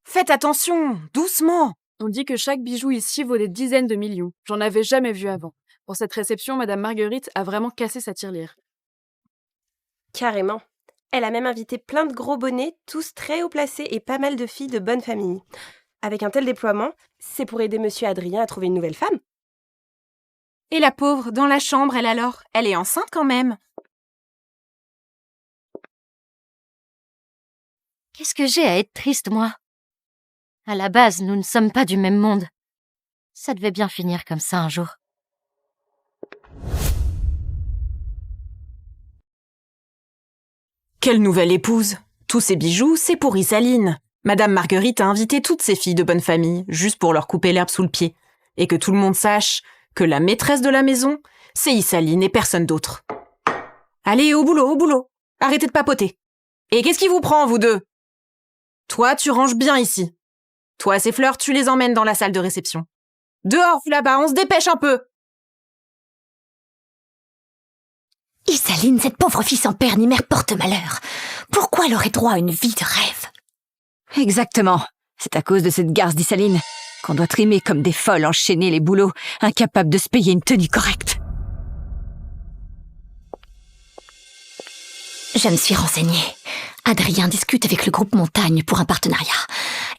Faites attention, doucement. On dit que chaque bijou ici vaut des dizaines de millions. J'en avais jamais vu avant. Pour cette réception, Madame Marguerite a vraiment cassé sa tirelire. Carrément. Elle a même invité plein de gros bonnets, tous très haut placés et pas mal de filles de bonne famille. Avec un tel déploiement, c'est pour aider Monsieur Adrien à trouver une nouvelle femme. Et la pauvre, dans la chambre, elle alors? Elle est enceinte quand même. Qu'est-ce que j'ai à être triste, moi? À la base, nous ne sommes pas du même monde. Ça devait bien finir comme ça un jour. Quelle nouvelle épouse! Tous ces bijoux, c'est pour Isaline. Madame Marguerite a invité toutes ses filles de bonne famille, juste pour leur couper l'herbe sous le pied. Et que tout le monde sache que la maîtresse de la maison, c'est Isaline et personne d'autre. Allez, au boulot, au boulot. Arrêtez de papoter. Et qu'est-ce qui vous prend, vous deux? Toi, tu ranges bien ici. Toi, ces fleurs, tu les emmènes dans la salle de réception. Dehors, là-bas, on se dépêche un peu. Isaline, cette pauvre fille sans père ni mère porte malheur. Pourquoi elle aurait droit à une vie de rêve? Exactement. C'est à cause de cette garce d'Isaline qu'on doit trimer comme des folles, enchaîner les boulots, incapables de se payer une tenue correcte. Je me suis renseignée. Adrien discute avec le groupe Montagne pour un partenariat.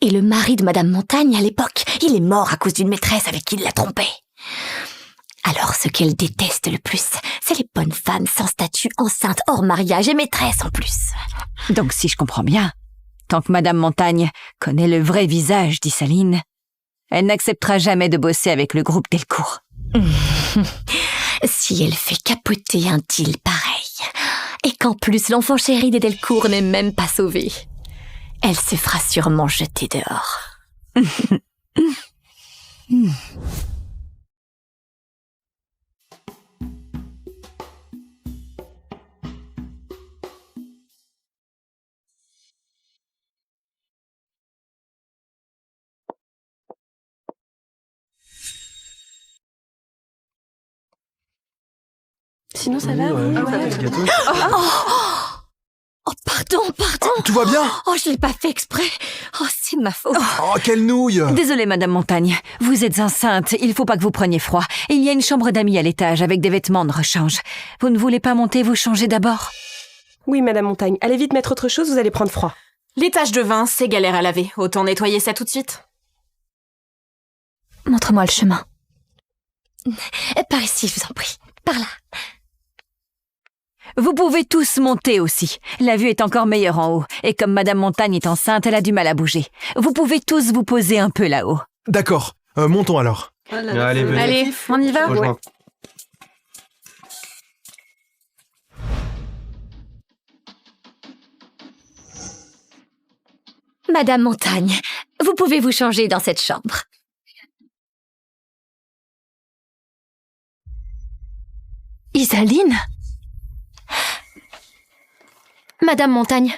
Et le mari de Madame Montagne, à l'époque, il est mort à cause d'une maîtresse avec qui il l'a trompé. Alors ce qu'elle déteste le plus, c'est les bonnes femmes sans statut, enceintes, hors mariage et maîtresses en plus. Donc si je comprends bien, tant que Madame Montagne connaît le vrai visage d'Isaline, elle n'acceptera jamais de bosser avec le groupe Delcourt. Si elle fait capoter un deal pareil, Et qu'en plus l'enfant chéri des Delcourt n'est même pas sauvé. Elle se fera sûrement jeter dehors. Sinon, ça va, vous? Oh, pardon. Tout va bien? Oh, je l'ai pas fait exprès. Oh, c'est de ma faute. Oh, quelle nouille! Désolée, Madame Montagne. Vous êtes enceinte, il faut pas que vous preniez froid. Il y a une chambre d'amis à l'étage avec des vêtements de rechange. Vous ne voulez pas monter vous changer d'abord? Oui, Madame Montagne. Allez vite mettre autre chose, vous allez prendre froid. Les taches de vin, c'est galère à laver. Autant nettoyer ça tout de suite. Montre-moi le chemin. Par ici, je vous en prie. Par là. Vous pouvez tous monter aussi. La vue est encore meilleure en haut. Et comme Madame Montagne est enceinte, elle a du mal à bouger. Vous pouvez tous vous poser un peu là-haut. D'accord, montons alors. Allez, venez. Allez, on y va. Rejoins. Madame Montagne, vous pouvez vous changer dans cette chambre. Isaline? Madame Montagne.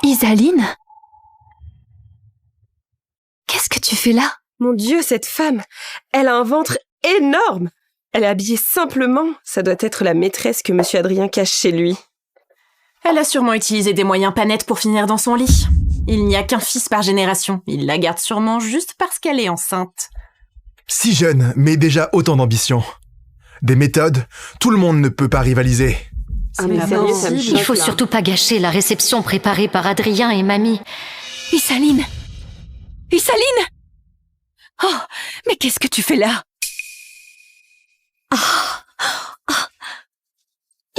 Isaline? Qu'est-ce que tu fais là? Mon Dieu, cette femme! Elle a un ventre énorme! Elle est habillée simplement. Ça doit être la maîtresse que Monsieur Adrien cache chez lui. Elle a sûrement utilisé des moyens pas nets pour finir dans son lit. Il n'y a qu'un fils par génération. Il la garde sûrement juste parce qu'elle est enceinte. Si jeune, mais déjà autant d'ambition. Des méthodes, tout le monde ne peut pas rivaliser. Il faut surtout pas gâcher la réception préparée par Adrien et Mamie. Isaline! Isaline! Oh, mais qu'est-ce que tu fais là?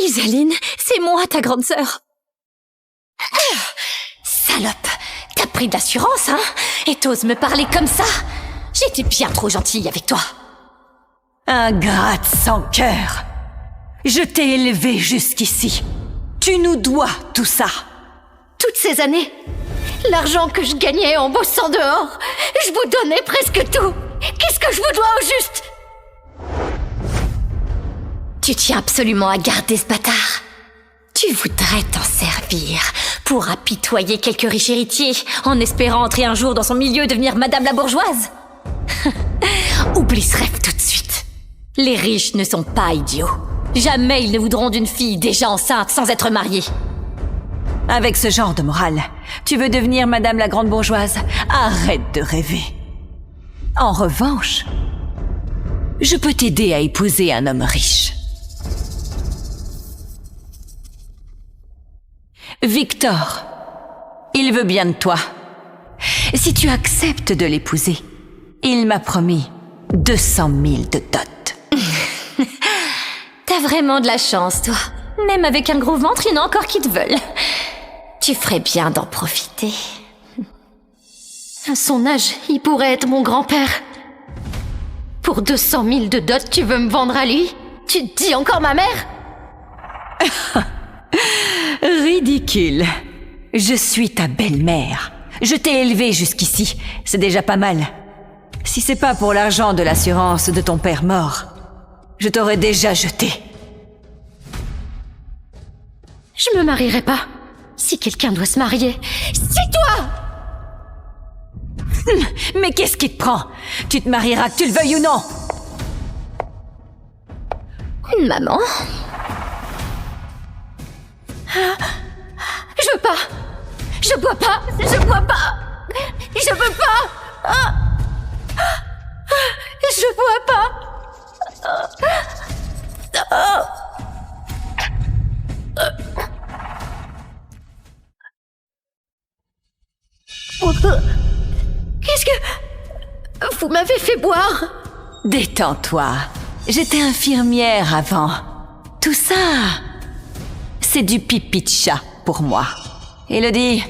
Isaline, c'est moi, ta grande sœur. Salope, t'as pris de l'assurance, hein? Et t'oses me parler comme ça? J'étais bien trop gentille avec toi. Ingrate sans cœur. Je t'ai élevée jusqu'ici. Tu nous dois tout ça. Toutes ces années, l'argent que je gagnais en bossant dehors, je vous donnais presque tout. Qu'est-ce que je vous dois au juste? Tu tiens absolument à garder ce bâtard. Tu voudrais t'en servir pour apitoyer quelques riches héritiers en espérant entrer un jour dans son milieu et devenir Madame la bourgeoise. Oublie ce rêve tout de suite. Les riches ne sont pas idiots. Jamais ils ne voudront d'une fille déjà enceinte sans être mariée. Avec ce genre de morale, tu veux devenir Madame la grande bourgeoise? Arrête de rêver. En revanche, je peux t'aider à épouser un homme riche. Victor, il veut bien de toi. Si tu acceptes de l'épouser, il m'a promis 200 000 de dot. T'as vraiment de la chance, toi. Même avec un gros ventre, il y en a encore qui te veulent. Tu ferais bien d'en profiter. À son âge, il pourrait être mon grand-père. Pour 200 000 de dot, tu veux me vendre à lui? Tu te dis encore ma mère? Ridicule. Je suis ta belle-mère. Je t'ai élevée jusqu'ici. C'est déjà pas mal. Si c'est pas pour l'argent de l'assurance de ton père mort, je t'aurais déjà jeté. Je me marierai pas. Si quelqu'un doit se marier, c'est toi! Mais qu'est-ce qui te prend? Tu te marieras que tu le veuilles ou non? Maman? Je veux pas! Je bois pas! Je bois pas! Je veux pas! Je bois pas! Qu'est-ce que... Vous m'avez fait boire? Détends-toi. J'étais infirmière avant. Tout ça, c'est du pipi de chat pour moi. Élodie,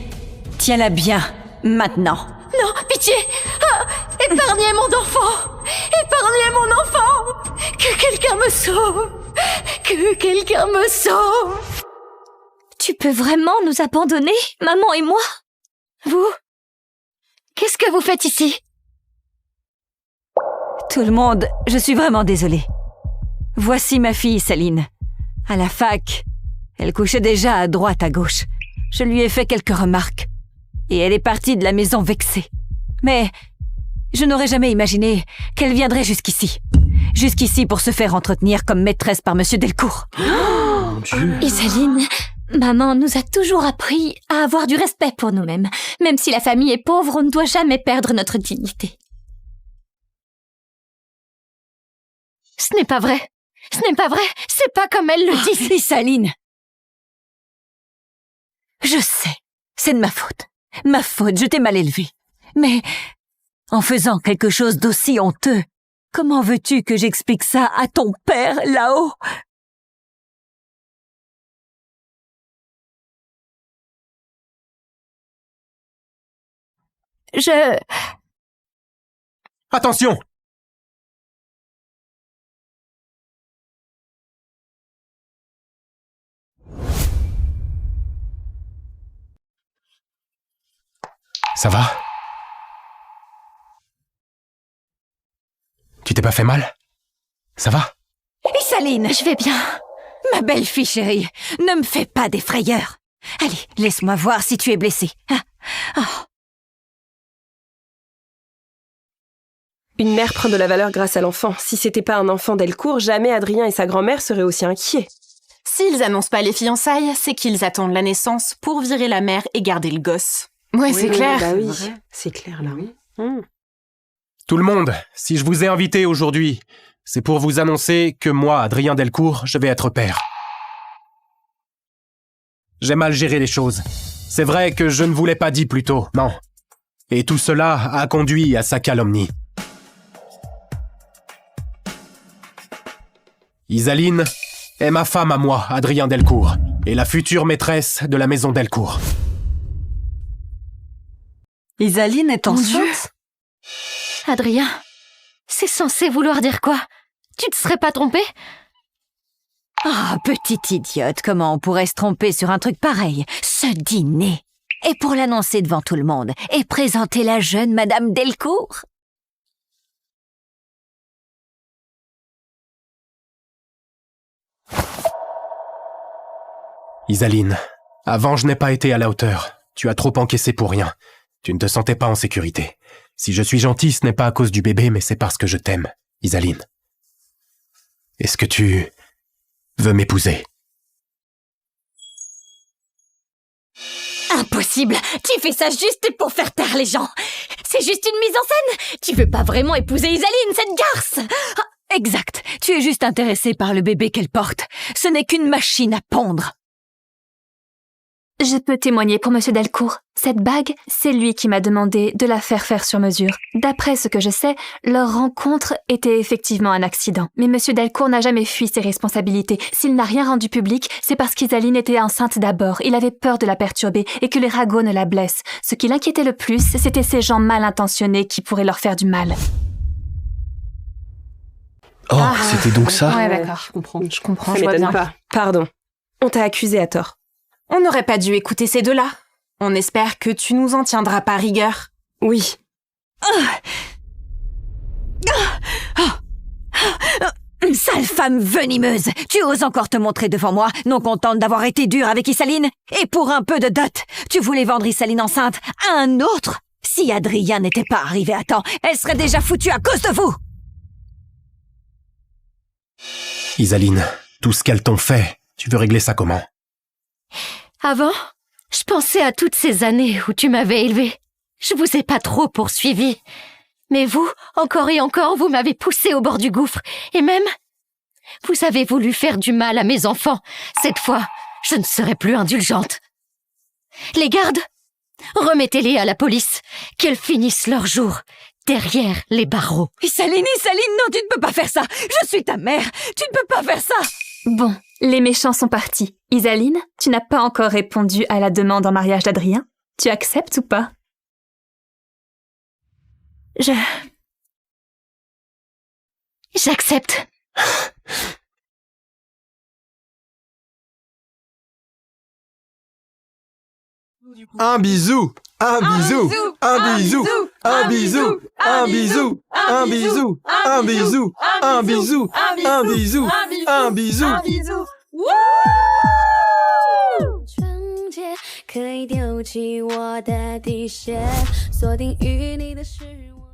tiens-la bien, maintenant. Non, pitié! Épargnez mon enfant! Épargnez mon enfant! Que quelqu'un me sauve! Que quelqu'un me sauve! Tu peux vraiment nous abandonner, maman et moi? Vous? Qu'est-ce que vous faites ici? Tout le monde, je suis vraiment désolée. Voici ma fille, Céline. À la fac, elle couchait déjà à droite, à gauche. Je lui ai fait quelques remarques. Et elle est partie de la maison vexée. Mais je n'aurais jamais imaginé qu'elle viendrait jusqu'ici. Jusqu'ici pour se faire entretenir comme maîtresse par Monsieur Delcourt. Mon Dieu. Isaline, maman nous a toujours appris à avoir du respect pour nous-mêmes. Même si la famille est pauvre, on ne doit jamais perdre notre dignité. Ce n'est pas vrai. Ce n'est pas vrai. C'est pas comme elle le dit. Isaline. Je sais. C'est de ma faute. Ma faute, je t'ai mal élevée. Mais en faisant quelque chose d'aussi honteux, comment veux-tu que j'explique ça à ton père là-haut? Attention! Ça va? Tu t'es pas fait mal? Ça va? Isaline, Je vais bien. ma belle fille chérie, ne me fais pas des frayeurs. Allez, laisse-moi voir si tu es blessée. Hein? Oh. Une mère prend de la valeur grâce à l'enfant. Si c'était pas un enfant Delcourt, jamais Adrien et sa grand-mère seraient aussi inquiets. S'ils annoncent pas les fiançailles, c'est qu'ils attendent la naissance pour virer la mère et garder le gosse. Ouais, c'est clair. Bah oui, c'est clair là. Tout le monde, si je vous ai invité aujourd'hui, c'est pour vous annoncer que moi, Adrien Delcourt, je vais être père. J'ai mal géré les choses. C'est vrai que je ne vous l'ai pas dit plus tôt, non. Et tout cela a conduit à sa calomnie. Isaline est ma femme à moi, Adrien Delcourt, et la future maîtresse de la maison Delcourt. Isaline est enceinte? Adrien, c'est censé vouloir dire quoi? Tu te serais pas trompé? Ah, petite idiote, comment on pourrait se tromper sur un truc pareil? Ce dîner! Et pour l'annoncer devant tout le monde, et présenter la jeune Madame Delcourt? Isaline, avant je n'ai pas été à la hauteur. Tu as trop encaissé pour rien. Tu ne te sentais pas en sécurité. Si je suis gentil, ce n'est pas à cause du bébé, mais c'est parce que je t'aime, Isaline. Est-ce que tu veux m'épouser? Impossible! Tu fais ça juste pour faire taire les gens! C'est juste une mise en scène! Tu veux pas vraiment épouser Isaline, cette garce! Ah, exact, tu es juste intéressé par le bébé qu'elle porte. Ce n'est qu'une machine à pondre. Je peux témoigner pour Monsieur Delcourt. Cette bague, c'est lui qui m'a demandé de la faire sur mesure. D'après ce que je sais, leur rencontre était effectivement un accident. Mais Monsieur Delcourt n'a jamais fui ses responsabilités. S'il n'a rien rendu public, c'est parce qu'Isaline était enceinte d'abord. Il avait peur de la perturber et que les ragots ne la blessent. Ce qui l'inquiétait le plus, c'était ces gens mal intentionnés qui pourraient leur faire du mal. Oh, c'était donc ça? Ouais, d'accord. Je comprends. Ça je vois m'étonne bien. pas. Pardon. On t'a accusé à tort. On n'aurait pas dû écouter ces deux-là. On espère que tu nous en tiendras par rigueur. Oui. Sale femme venimeuse! Tu oses encore te montrer devant moi, non contente d'avoir été dure avec Isaline? Et pour un peu de dot, tu voulais vendre Isaline enceinte à un autre? Si Adrien n'était pas arrivé à temps, elle serait déjà foutue à cause de vous! Isaline, tout ce qu'elles t'ont fait, tu veux régler ça comment? Avant, je pensais à toutes ces années où tu m'avais élevée. Je vous ai pas trop poursuivi. Mais vous, encore et encore, vous m'avez poussé au bord du gouffre. Et même, vous avez voulu faire du mal à mes enfants. Cette fois, je ne serai plus indulgente. Les gardes, remettez-les à la police. Qu'elles finissent leur jour derrière les barreaux. Isaline, non, tu ne peux pas faire ça! Je suis ta mère! Tu ne peux pas faire ça! Bon, les méchants sont partis. Isaline, tu n'as pas encore répondu à la demande en mariage d'Adrien. Tu acceptes ou pas? J'accepte. Un bisou, un bisou, un bisou, un bisou, un bisou, un bisou, un bisou, un bisou, un bisou, un bisou. 纯洁可以丢弃我的底线，锁定于你的是我。